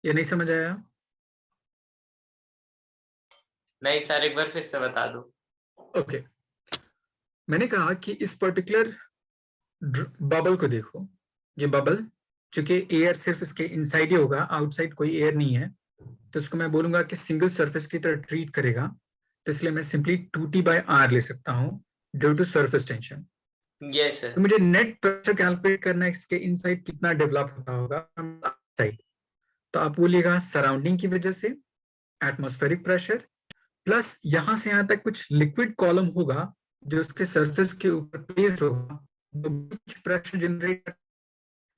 ये नहीं समझ आया? नहीं सर, एक बार फिर से बता दो। ओके। मैंने कहा कि इस पर्टिकुलर बबल को देखो, ये बबल चूंकि एयर सिर्फ इसके इनसाइड ही होगा, आउटसाइड कोई एयर नहीं है, तो इसको मैं बोलूंगा कि सिंगल सरफेस की तरह ट्रीट करेगा, तो इसलिए मैं सिंपली 2T/r ले सकता हूं due to surface tension. Yes sir. तो मुझे नेट प्रेशर कैलकुलेट करना है, इसके इनसाइड कितना डेवलप होता होगा आउटसाइड। तो आप बोलिएगा सराउंडिंग की वजह से एटमॉस्फेरिक प्रेशर, प्लस यहां से यहां तक कुछ लिक्विड कॉलम होगा जो उसके सरफेस के ऊपर प्लेस होगा, तो कुछ प्रेशर जनरेट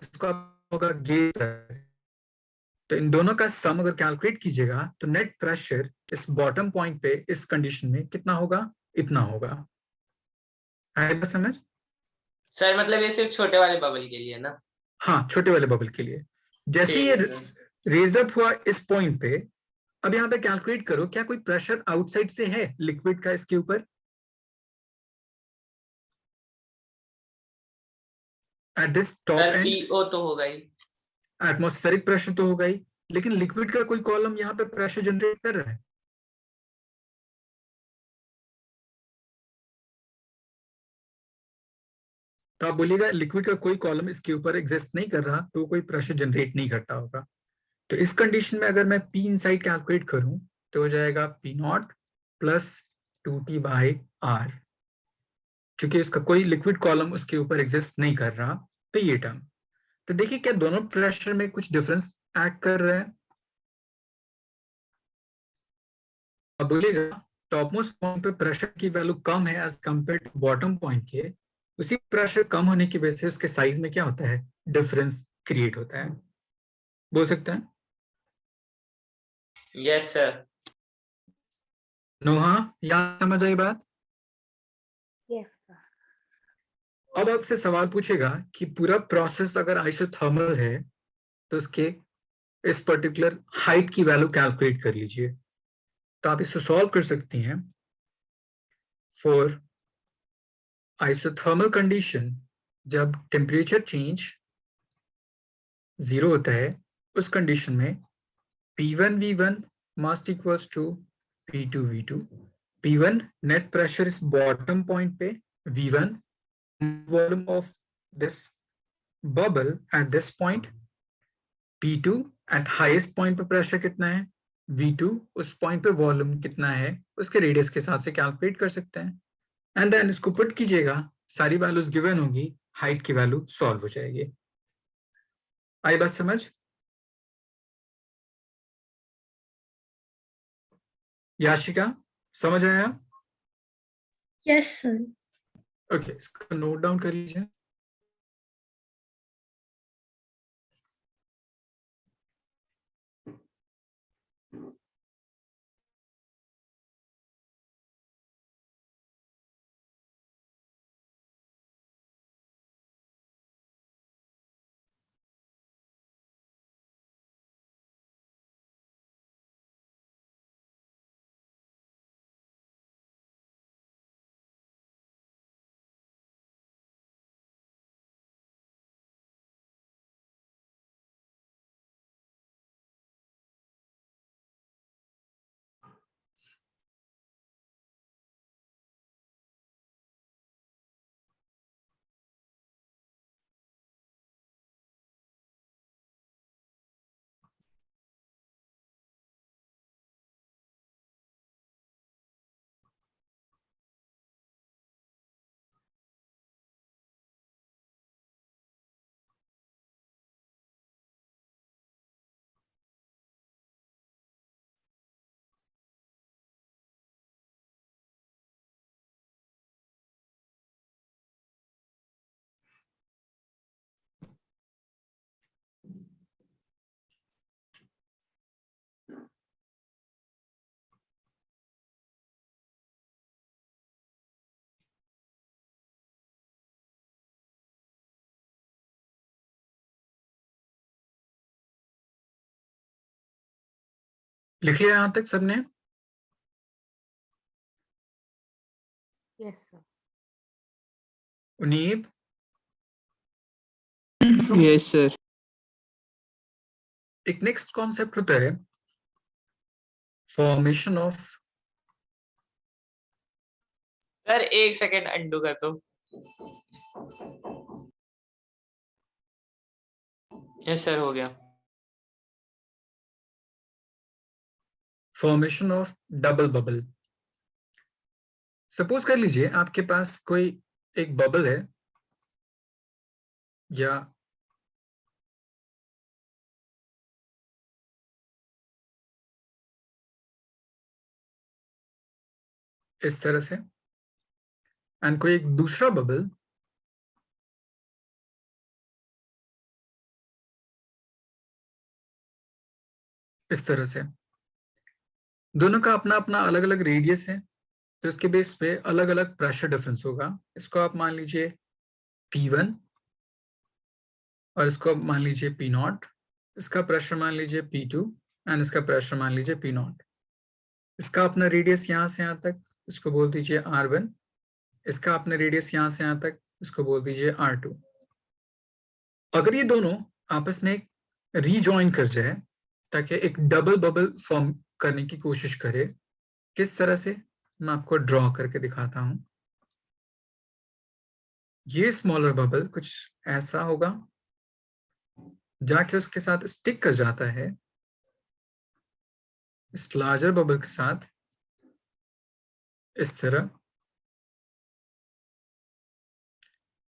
इसका होगा गेज प्रेशर। तो इन दोनों का सम अगर कैलकुलेट कीजिएगा तो नेट प्रेशर इस बॉटम पॉइंट पे इस कंडीशन में कितना होगा, इतना होगा। आया बस समझ? सर मतलब ये सिर्फ छोटे वाले बबल के लिए ना? हाँ, छोटे वाले बबल के लिए। जैसे ठीक ये है सर। रेज अप हुआ इस पॉइंट पे। अब यहाँ पे कैलकुलेट करो, क्या कोई प्रेशर आउटसाइड से है लिक्विड का इसके ऊपर? At this top sir and PO तो होगा ही। एटमॉस्फेरिक प्रेशर तो होगा ही, लेकिन लिक्विड का कोई कॉलम यहाँ पे प्रेशर जनरेट कर रहा है। तो आप बोलिएगा लिक्विड का कोई कॉलम इसके ऊपर एग्जिस्ट नहीं कर रहा, तो कोई प्रेशर जनरेट नहीं करता होगा। तो इस कंडीशन में अगर मैं पी इनसाइड कैलकुलेट करूं तो हो जाएगा P naught plus 2t by R, क्योंकि इसका कोई लिक्विड कॉलम उसके ऊपर एग्जिस्ट नहीं कर रहा। तो ये टर्म, तो देखिए क्या दोनों प्रेशर में कुछ डिफरेंस एक्ट कर रहे हैं। अब बोलिएगा टॉप मोस्ट पॉइंट पे प्रेशर की वैल्यू कम है as compare to bottom point के, उसी प्रेशर कम होने की वजह से उसके साइज में क्या होता है, डिफरेंस क्रिएट होता है। बोल सकते हैं यस सर। नोहा, यहाँ समझ आई बात? Yes, sir. अब आपसे सवाल पूछेगा कि पूरा प्रोसेस अगर आइसोथर्मल है तो उसके इस पर्टिकुलर हाइट की वैल्यू कैलकुलेट कर लीजिए। तो आप इसको सॉल्व कर सकती हैं। फॉर आइसोथर्मल कंडीशन, जब टेम्परेचर चेंज 0 होता है, उस कंडीशन में P1 V1 must equals to P2 V2. P1 net pressure is bottom point पे, V1 volume of this bubble at this point, P2 at highest point पे pressure कितना है, V2 उस point पे volume कितना है उसके रेडियस के हिसाब से कैलकुलेट कर सकते हैं। एंड देन इसको पुट कीजिएगा, सारी वैल्यूज गिवन होगी, हाइट की वैल्यू सॉल्व हो जाएगी। आई बात समझ? याशिका समझ आया? Yes, sir. ओके, इसको नोट डाउन कर लीजिए। लिख लिया यहां तक सबने? Yes, sir. उनीब, Yes, sir. एक नेक्स्ट कॉन्सेप्ट होता है फॉर्मेशन ऑफ। सर एक सेकेंड अंडू कर दो। यस सर हो गया। Formation of double bubble. Suppose कर लीजिए आपके पास कोई एक बबल है, या इस तरह से, एंड कोई एक दूसरा बबल इस तरह से। दोनों का अपना अपना अलग अलग रेडियस है, तो इसके बेस पे अलग अलग प्रेशर डिफरेंस होगा। इसको आप मान लीजिए P1 और इसको आप मान लीजिए P0, इसका प्रेशर मान लीजिए P2 एंड इसका प्रेशर मान लीजिए P0। इसका अपना रेडियस यहाँ से यहाँ तक, इसको बोल दीजिए R1। इसका अपना रेडियस यहाँ से यहाँ तक, इसको बोल दीजिए R2। अगर ये दोनों आपस में रीजॉइन कर जाए ताकि एक डबल बबल फॉर्म करने की कोशिश करे, किस तरह से मैं आपको ड्रॉ करके दिखाता हूं। ये स्मॉलर बबल कुछ ऐसा होगा, जाके उसके साथ स्टिक कर जाता है इस लार्जर बबल के साथ इस तरह।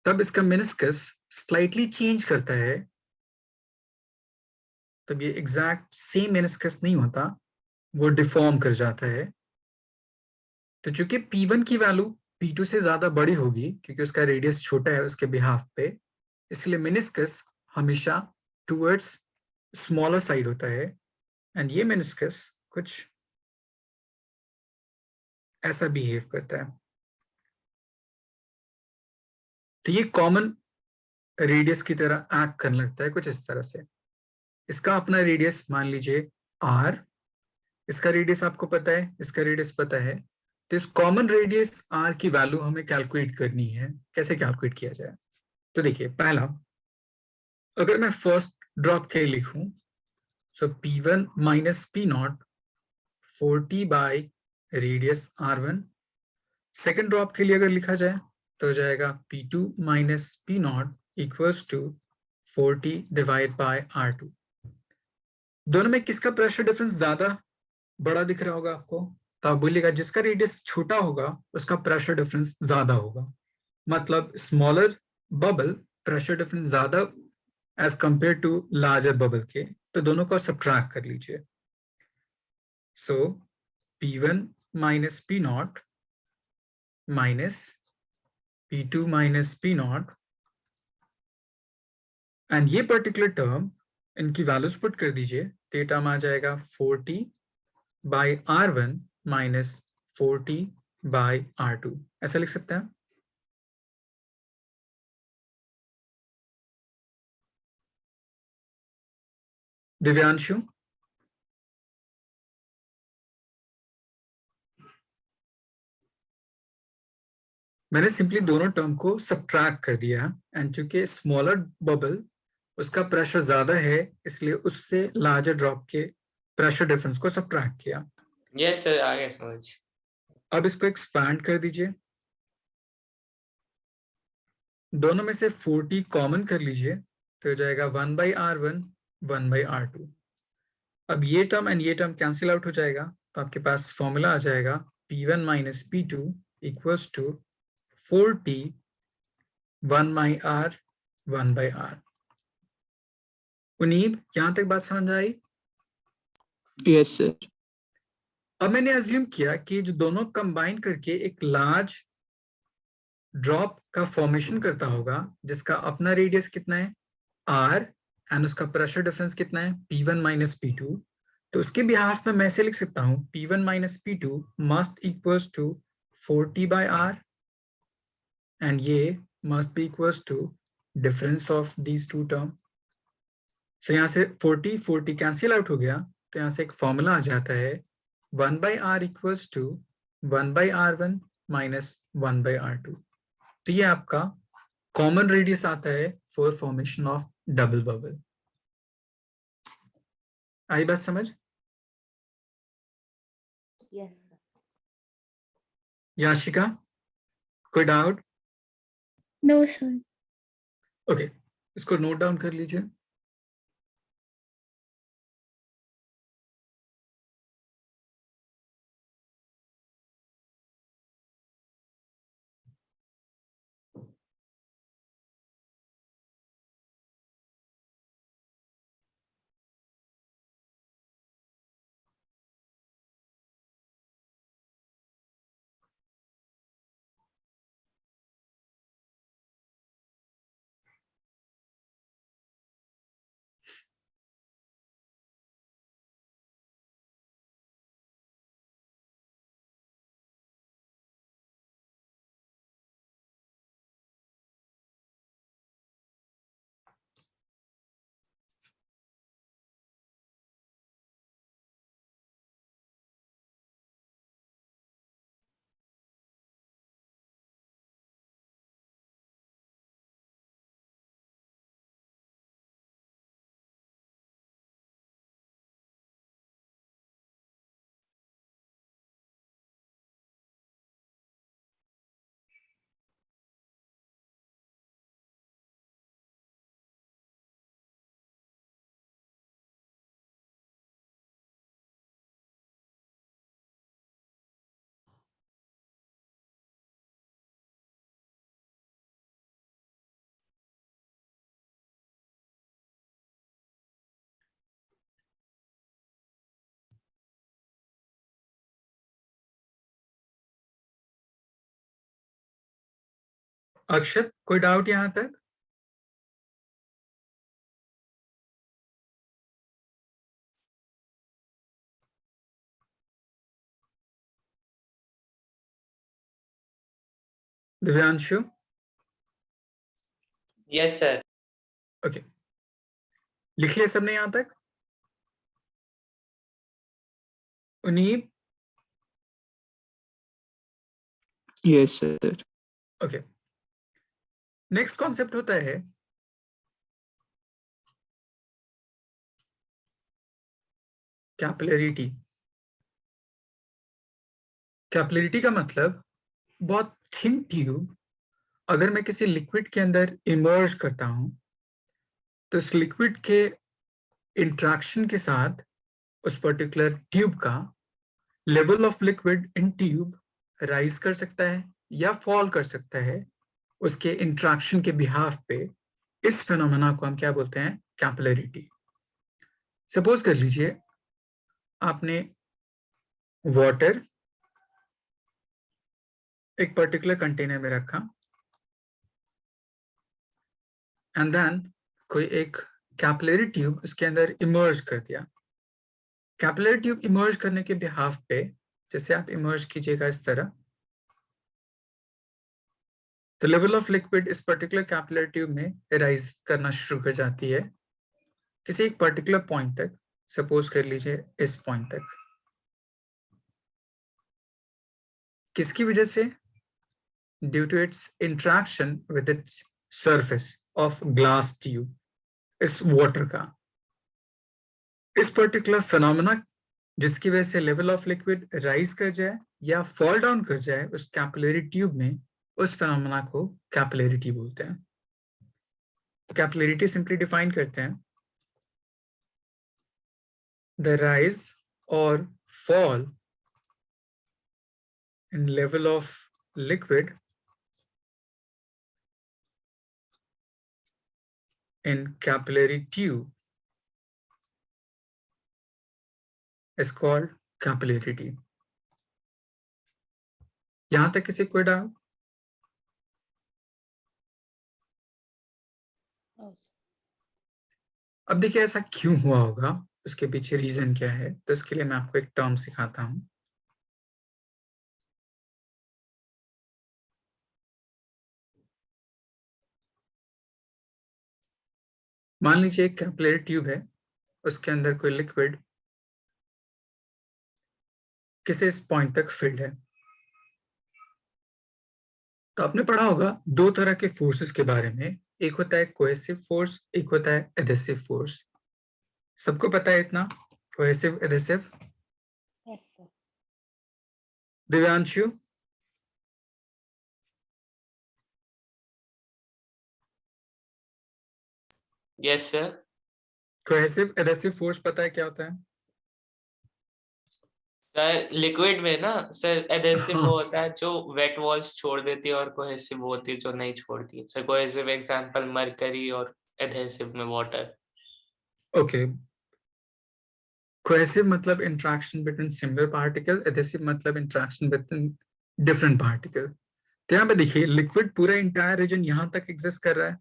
तब इसका मेनिस्कस स्लाइटली चेंज करता है, तब ये एग्जैक्ट सेम मेनिस्कस नहीं होता, वो डिफॉर्म कर जाता है। तो चूंकि P1 की वैल्यू P2 से ज्यादा बड़ी होगी क्योंकि उसका रेडियस छोटा है उसके बिहाफ पे, इसलिए मेनिस्कस हमेशा टुवर्ड्स स्मॉलर साइड होता है एंड ये मेनिस्कस कुछ ऐसा बिहेव करता है। तो ये कॉमन रेडियस की तरह एक्ट करने लगता है कुछ इस तरह से। इसका अपना रेडियस मान लीजिए R, इसका रेडियस आपको पता है, इसका रेडियस पता है। तो इस कॉमन रेडियस R की वैल्यू हमें कैलकुलेट करनी है। कैसे कैलकुलेट किया जाए? तो देखिए, पहला अगर मैं फर्स्ट ड्रॉप के लिखूं, so P1 minus P0 40 by radius R1। Second drop के लिए अगर लिखा जाए तो हो जाएगा P2 minus P0 equals to 40 divide by R2। दोनों में किसका प्रेशर डिफरेंस ज्यादा बड़ा दिख रहा होगा आपको? तो आप बोलिएगा जिसका रेडियस छोटा होगा उसका प्रेशर डिफरेंस ज्यादा होगा। मतलब स्मॉलर बबल प्रेशर डिफरेंस ज्यादा as compare to larger bubble के, तो दोनों को सब्ट्रैक्ट कर लीजिए। So P1 minus P0 minus P2 minus P0 and ये पर्टिकुलर टर्म इनकी वैल्यूज पुट कर दीजिए, तो ये टर्म आ जाएगा 40 bye R1 minus 40 bye R2। ऐसा लिख सकते हैं। दिव्यांशु, मैंने सिंपली दोनों टर्म को सब्ट्रैक्ट कर दिया एंड चूंकि स्मॉलर बबल उसका प्रेशर ज्यादा है इसलिए उससे लार्जर ड्रॉप के प्रेशर डिफरेंस को सब्ट्रैक्ट किया। यस सर, आ गया समझ। अब इसको एक्सपैंड कर दीजिए, दोनों में से 40 कॉमन कर लीजिए, तो हो जाएगा 1 बाई R1 1 बाई R2। अब ये टर्म एंड ये टर्म कैंसिल आउट हो जाएगा, तो आपके पास फॉर्मूला आ जाएगा P1 minus P2 equals to 40 1 by R 1 by R। उनीब, यहां तक बात समझ आई? Yes sir. अब मैंने अज्यूम किया कि जो दोनों कंबाइन करके एक लार्ज ड्रॉप का फॉर्मेशन करता होगा जिसका अपना रेडियस कितना है R एंड उसका प्रेशर डिफरेंस कितना है P1 माइनस P2। तो उसके बिहाफ में मैं ऐसे लिख सकता हूं P1 minus P2 must equals to 40 by R and ये must be equals to difference of these two term. So यहाँ से 40 40 कैंसिल आउट हो गया, तो यहाँ से एक फॉर्मूला आ जाता है 1 by R equals to 1 by R1 minus 1 by R2। तो ये आपका कॉमन रेडियस आता है for formation of double bubble. आई बात समझ? Yes, sir. याशिका, कोई डाउट? No, sir. ओके, इसको नोट डाउन कर लीजिए। अक्षत, कोई डाउट यहाँ तक? दिव्यांशु? Yes sir. ओके, लिख लिया सबने यहाँ तक? उनीब? Yes sir. Okay, next concept होता है कैपिलरिटी। कैपिलरिटी का मतलब बहुत थिन ट्यूब अगर मैं किसी लिक्विड के अंदर इमर्ज करता हूं तो उस लिक्विड के इंट्रैक्शन के साथ उस पर्टिकुलर ट्यूब का level of liquid in tube rise कर सकता है या फॉल कर सकता है उसके इंट्रैक्शन के बिहाफ पे। इस फिनोमेना को हम क्या बोलते हैं? कैपिलरिटी। सपोज कर लीजिए आपने वाटर एक पर्टिकुलर कंटेनर में रखा एंड देन कोई एक कैपिलरी ट्यूब उसके अंदर इमर्ज कर दिया। कैपिलरी ट्यूब इमर्ज करने के बिहाफ पे जैसे आप इमर्ज कीजिएगा इस तरह, तो लेवल ऑफ लिक्विड इस पर्टिकुलर कैपिलरी ट्यूब में राइज करना शुरू कर जाती है किसी एक पर्टिकुलर पॉइंट तक। सपोज कर लीजिए इस पॉइंट तक। किसकी वजह से? Due to its interaction with its surface of glass tube, इस वाटर का। इस पर्टिकुलर फिनोमेना जिसकी वजह से लेवल ऑफ लिक्विड राइज कर जाए या फॉल डाउन कर जाए उस कैपिलरी ट्यूब में, उस फिनोमेना को कैपिलरिटी बोलते हैं। कैपिलरिटी सिंपली डिफाइन करते हैं द राइज और fall in level of liquid in capillary tube is called capillarity. यहां तक किसी कोई डाउट? No, sir. अब देखिए ऐसा क्यों हुआ होगा, उसके पीछे रीजन क्या है, तो इसके लिए मैं आपको एक टर्म सिखाता हूं। मान लीजिए एक कैपिलरी ट्यूब है, उसके अंदर कोई लिक्विड किसी इस पॉइंट तक फिल्ड है। तो आपने पढ़ा होगा दो तरह के फोर्सेस के बारे में, एक होता है कोहेसिव फोर्स, एक होता है एडहेसिव फोर्स। सबको पता है इतना? Cohesive, adhesive. Yes, sir. Divyanshu? Yes sir. Cohesive adhesive force पता है क्या होता है? सर लिक्विड में ना सर एडहेसिव हाँ। वो होता है जो वेट वॉल्स छोड़ देती है और कोहेसिव वो होती है जो नहीं छोड़ती है। सर कोहेसिव एग्जांपल मरकरी और एडहेसिव में वाटर। ओके, कोहेसिव मतलब interaction between similar particle, adhesive मतलब इंटरेक्शन बिटवीन डिफरेंट पार्टिकल। तो यहाँ पे देखिए लिक्विड पूरा इंटायर रीजन यहाँ तक एग्जिस्ट कर रहा है,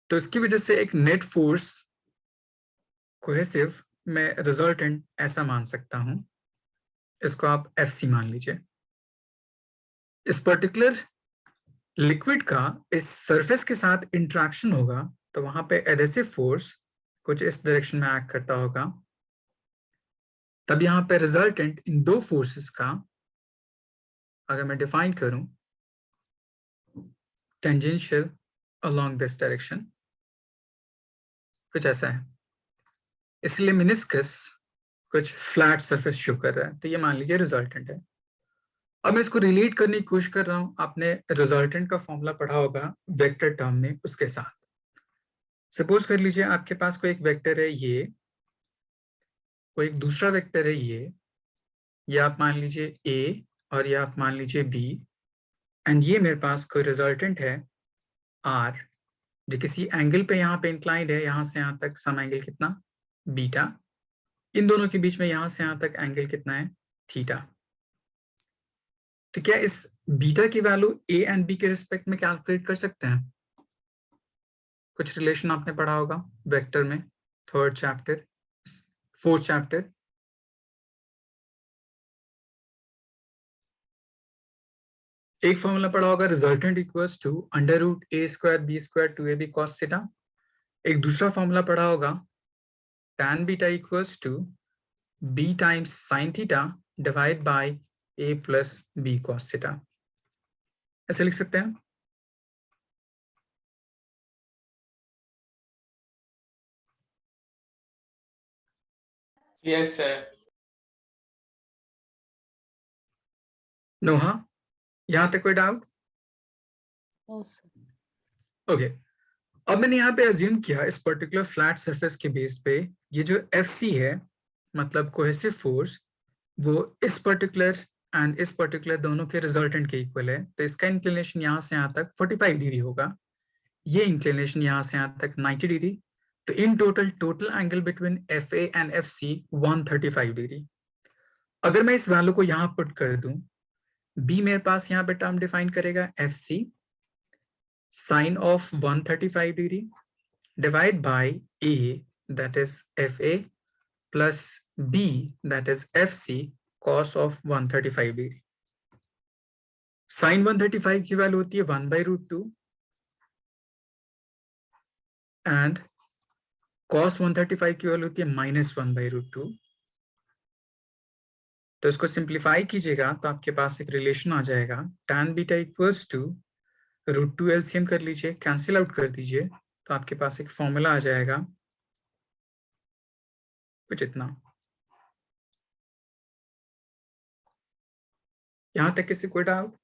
तो इसकी वजह से एक नेट फोर्स कोहेसिव में रिजल्टेंट ऐसा मान सकता हूं, इसको आप FC मान लीजिए। इस पर्टिकुलर लिक्विड का इस सरफेस के साथ इंटरेक्शन होगा तो वहां पे एडहेसिव फोर्स कुछ इस डायरेक्शन में एक्ट करता होगा। तब यहाँ पे रिजल्टेंट इन दो फोर्सेस का अगर मैं डिफाइन करूं, टेंजेंशियल अलोंग दिस डायरेक्शन, कुछ ऐसा है। इसलिए मेनिस्कस कुछ फ्लैट सरफेस शो कर रहा है, तो ये मान लीजिए रिजल्टेंट है। अब मैं इसको रिलेट करने की कोशिश कर रहा हूं। आपने रिजल्टेंट का फॉर्मूला पढ़ा होगा वेक्टर टर्म में उसके साथ। सपोज कर लीजिए आपके पास कोई एक वेक्टर है ये, कोई एक दूसरा वेक्टर है ये आप मान लीजिए A और ये आप मान लीजिए B, एंड ये मेरे पास कोई रिजल्टेंट है R जो किसी एंगल पे यहाँ पे इंक्लाइंड है, यहाँ से यहाँ तक सम एंगल कितना? बीटा। इन दोनों के बीच में यहाँ से यहाँ तक एंगल कितना है? थीटा। तो क्या इस बीटा की वैल्यू ए एंड बी के रिस्पेक्ट में कैलकुलेट कर सकते हैं। कुछ रिलेशन आपने पढ़ा होगा वेक्टर में, थर्ड चैप्टर, फोर्थ चैप्टर। एक फॉर्मूला पढ़ा होगा resultant equals to under root A square B square two A B cos theta. एक दूसरा फॉर्मूला पढ़ा होगा tan beta equals to b times sin theta divide by a plus b cos theta. ऐसे लिख सकते हैं। Yes sir. नोहा, यहां तक कोई डाउट? No, sir. ओके, अब मैंने यहाँ पे अज्यूम किया इस पर्टिकुलर फ्लैट सरफेस के बेस पे ये जो FC है, मतलब कोहेसिव फोर्स, वो इस पर्टिकुलर एंड इस पर्टिकुलर दोनों के रिजल्टेंट के इक्वल है। तो इसका इंक्लिनेशन यहाँ से यहाँ तक 45 डिग्री होगा, ये इंक्लिनेशन यहाँ से यहाँ तक 90 डिग्री। तो in total angle between FA and FC 135 degree. अगर मैं इस वैल्यू को यहाँ पुट कर दूं, B मेरे पास यहाँ पे टर्म डिफाइन करेगा FC sine of 135 degree divide by A that is FA plus B that is FC cos of 135 degree. Sine 135 की वैल्यू होती है 1/√2 एंड cos 135 की वैल्यू होती है -1/√2। तो इसको सिंप्लीफाई कीजिएगा तो आपके पास एक रिलेशन आ जाएगा tan beta equals to √2 LCM कर लीजिए, कैंसिल आउट कर दीजिए, तो आपके पास एक फॉर्मूला आ जाएगा कुछ इतना। यहां तक किसी कोई डाउट?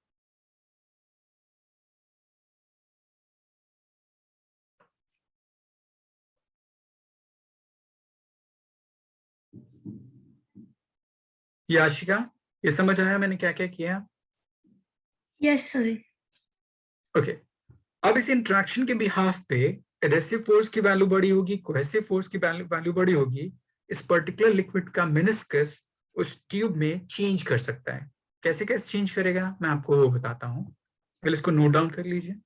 याशिका, ये समझ आया मैंने क्या क्या किया? Yes, sir. ओके, अब इस इंट्रैक्शन के बिहाफ पे एडेसिव फोर्स की वैल्यू बड़ी होगी, कोहेसिव फोर्स की वैल्यू बड़ी होगी। इस पर्टिकुलर लिक्विड का मेनिस्कस उस ट्यूब में चेंज कर सकता है। कैसे कैसे चेंज करेगा मैं आपको वो बताता हूँ, पहले इसको नोट डाउन कर लीजिए।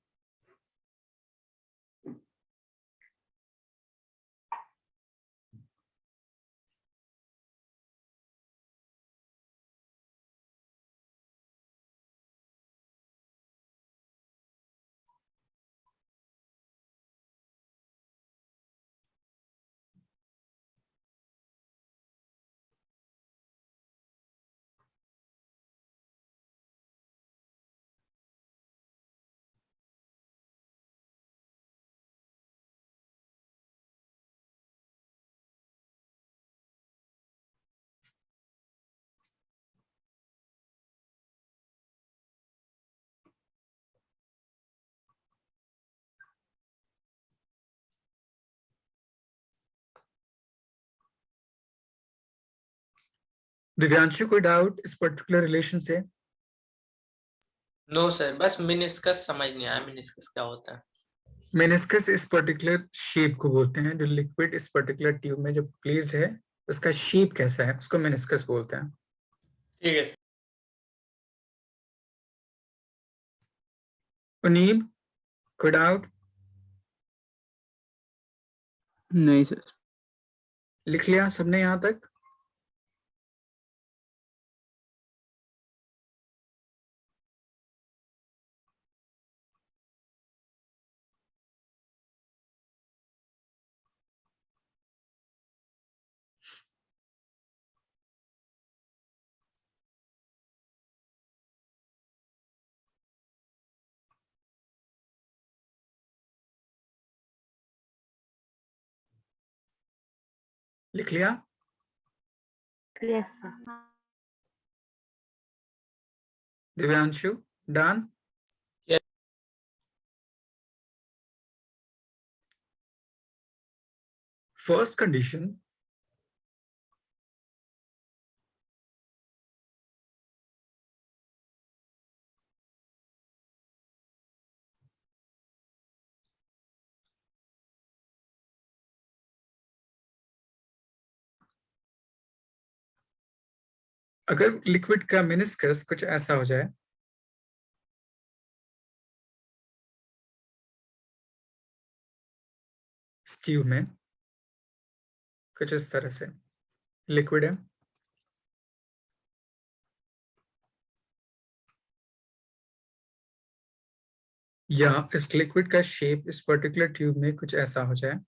दिव्यांशु कोई डाउट इस पर्टिकुलर रिलेशन से? नो सर, बस मिनिस्कस समझ नहीं आया, मिनिस्कस क्या होता है? मेनिस्कस इस पर्टिकुलर शेप को बोलते हैं, जो लिक्विड इस पर्टिकुलर ट्यूब में जो प्लेस्ड है उसका शेप कैसा है उसको मेनिस्कस बोलते हैं। ठीक है सर। उनीब, कोई डाउट? नहीं सर। लिख लिया सबने यहाँ तक? लिख लिया? Yes, sir. Divyanshu done? Yes. First condition, अगर लिक्विड का मेनिस्कस कुछ ऐसा हो जाए ट्यूब में कुछ इस तरह से लिक्विड है, या इस लिक्विड का शेप इस पर्टिकुलर ट्यूब में कुछ ऐसा हो जाए,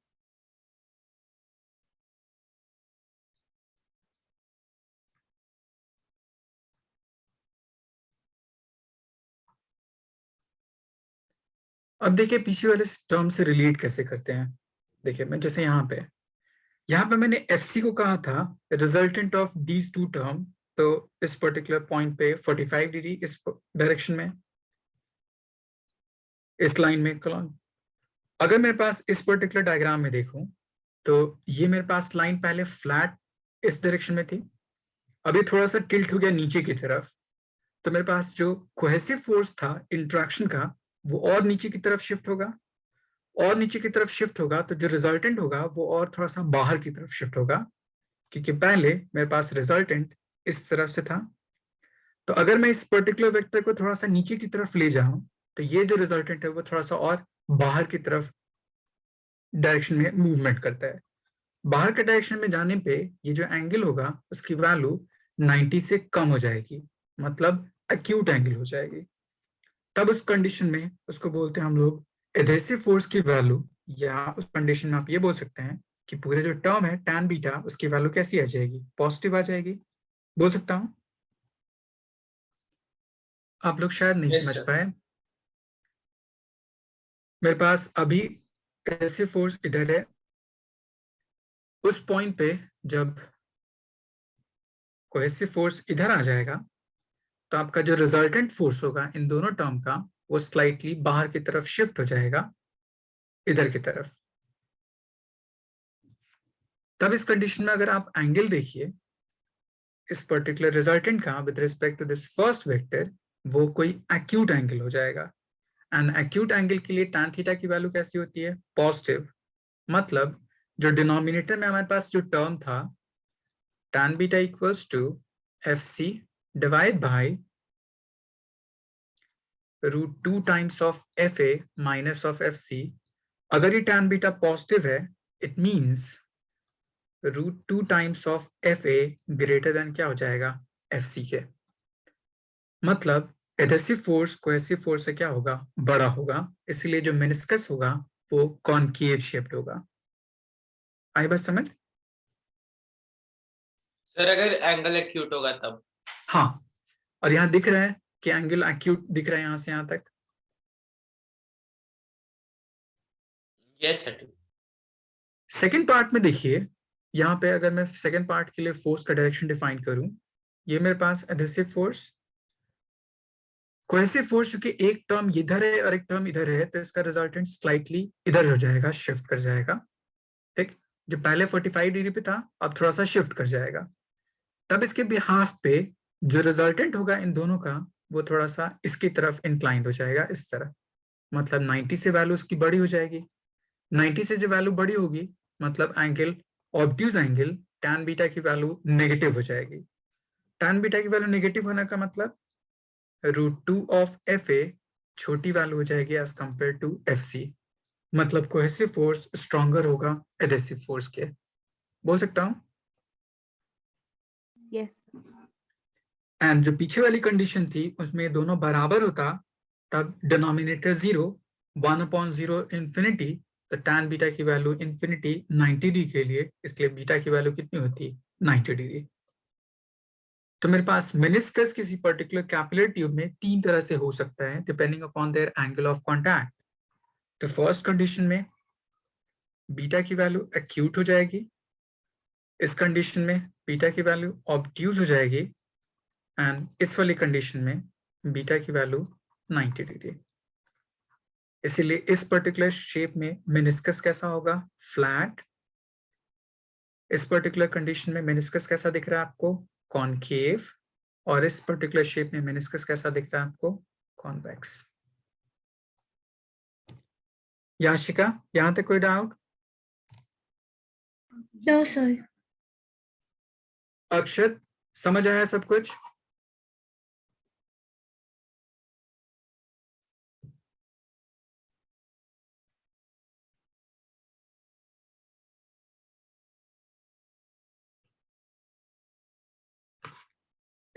अब देखिए पीछे वाले टर्म से रिलेट कैसे करते हैं। देखिए मैं जैसे यहाँ पे मैंने FC को कहा था resultant of these two term, तो इस पर्टिकुलर पॉइंट पे 45 डिग्री इस डायरेक्शन में, इस लाइन में कॉलम। अगर मेरे पास इस पर्टिकुलर डायग्राम में देखूं तो ये मेरे पास लाइन पहले फ्लैट इस डायरेक्शन में थी, अभी थोड़ा सा टिल्ट हो गया नीचे की तरफ, तो मेरे पास जो कोहेसिव फोर्स था इंट्रैक्शन का वो और नीचे की तरफ शिफ्ट होगा, और नीचे की तरफ शिफ्ट होगा तो जो रिजल्टेंट होगा वो और थोड़ा सा बाहर की तरफ शिफ्ट होगा, क्योंकि पहले मेरे पास रिजल्टेंट इस तरफ से था। तो अगर मैं इस पर्टिकुलर वेक्टर को थोड़ा सा नीचे की तरफ ले जाऊं तो ये जो रिजल्टेंट है वो थोड़ा सा और बाहर की तरफ डायरेक्शन में मूवमेंट करता है। बाहर के डायरेक्शन में जाने पे ये जो एंगल होगा उसकी वैल्यू 90 से कम हो जाएगी, मतलब एक्यूट एंगल हो जाएगी। तब उस कंडीशन में उसको बोलते हैं हम लोग एडहेसिव फोर्स की वैल्यू, या उस कंडीशन में आप ये बोल सकते हैं कि पूरे जो टर्म है tan बीटा उसकी वैल्यू कैसी आ जाएगी, पॉजिटिव आ जाएगी। बोल सकता हूं, आप लोग शायद नहीं Yes, समझ sir. पाए। मेरे पास अभी एडहेसिव फोर्स इधर है, उस पॉइंट पे जब कोहेसिव फोर्स इधर आ जाएगा तो आपका जो रिजल्टेंट फोर्स होगा इन दोनों टर्म का वो स्लाइटली बाहर की तरफ शिफ्ट हो जाएगा इधर की तरफ। तब इस कंडीशन में अगर आप एंगल देखिए इस पर्टिकुलर रिजल्टेंट का with respect to this first vector, वो कोई एक्यूट एंगल हो जाएगा। एंड एक्यूट एंगल के लिए tan थीटा की वैल्यू कैसी होती है, पॉजिटिव। मतलब जो डिनोमिनेटर में हमारे पास जो टर्म था tan beta equals to FC divide by √2 times of FA minus of FC, अगर ये tan बीटा पॉजिटिव है it means √2 times of FA greater than क्या हो जाएगा, FC के। मतलब एडहेसिव फोर्स कोहेसिव फोर्स से क्या होगा, बड़ा होगा, इसलिए जो मेनिस्कस होगा वो कॉनकेव शेप्ड होगा। आई बात समझ? सर अगर एंगल एक्यूट होगा तब? हाँ, और यहाँ दिख रहा है कि एंगल एक्यूट दिख रहा है यहाँ से यहाँ तक। Yes sir. सेकेंड पार्ट में देखिए, यहाँ पे अगर मैं सेकेंड पार्ट के लिए फोर्स का डायरेक्शन डिफाइन करूं, ये मेरे पास एडहेसिव फोर्स, कोहेसिव फोर्स चूंकि एक टर्म इधर है और एक टर्म इधर है तो इसका रिजल्टेंट स्लाइटली इधर हो जाएगा, शिफ्ट कर जाएगा। ठीक, जो पहले 45 डिग्री पे था अब थोड़ा सा शिफ्ट कर जाएगा। तब इसके बिहाफ पे जो रिजल्टेंट होगा इन दोनों का वो थोड़ा सा इसकी तरफ इंक्लाइंड हो जाएगा इस तरह, मतलब 90 से वैल्यू उसकी बड़ी हो जाएगी। 90 से जो वैल्यू बड़ी होगी मतलब angle, obtuse angle tan beta की वैल्यू नेगेटिव हो जाएगी। tan बीटा की वैल्यू नेगेटिव होने का मतलब √2 ऑफ FA छोटी वैल्यू हो जाएगी एज कंपेयर टू FC, मतलब कोहेसिव फोर्स स्ट्रॉन्गर होगा एडहेसिव फोर्स के। बोल सकता हूं? Yes. एंड जो पीछे वाली कंडीशन थी उसमें दोनों बराबर होता, तब डिनोमिनेटर 0, 1/0 इंफिनिटी, तो tan बीटा की वैल्यू इंफिनिटी 90 डिग्री के लिए, इसलिए बीटा की वैल्यू कितनी होती, 90 डिग्री। तो मेरे पास मेनिस्कस किसी पर्टिकुलर कैपिलरी ट्यूब में तीन तरह से हो सकता है depending upon their angle of contact. तो फर्स्ट कंडीशन में बीटा की वैल्यू एक्यूट हो जाएगी, इस कंडीशन में बीटा की वैल्यू ऑब्ट्यूज हो जाएगी, एंड इस वाली कंडीशन में बीटा की वैल्यू 90 डिग्री। इसीलिए इस पर्टिकुलर शेप में मेनिस्कस कैसा होगा, फ्लैट। इस पर्टिकुलर कंडीशन में मेनिस्कस कैसा दिख रहा है आपको, कॉनकेव। और इस पर्टिकुलर शेप में मेनिस्कस कैसा दिख रहा है आपको, कॉन्वेक्स। याशिका, यहां तक कोई डाउट? No, sir. अक्षत, समझ आया सब कुछ?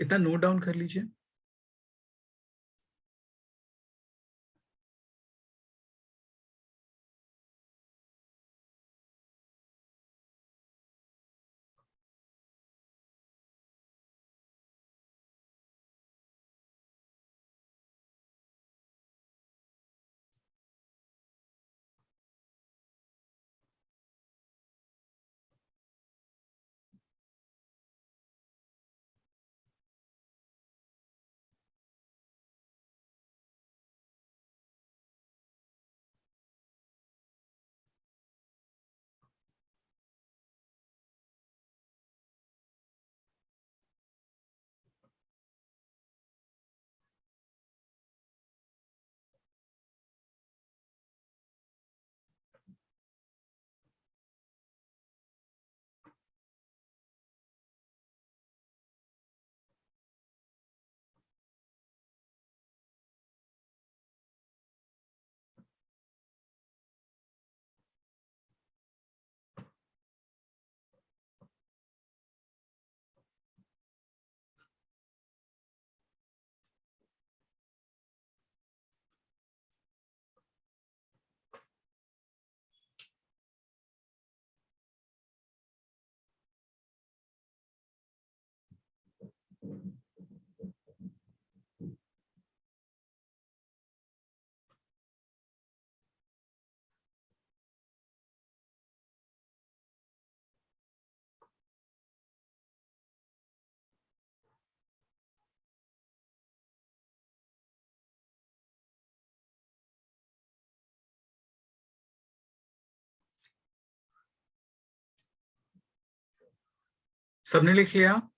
इतना नोट डाउन कर लीजिए। सबने लिख लिया?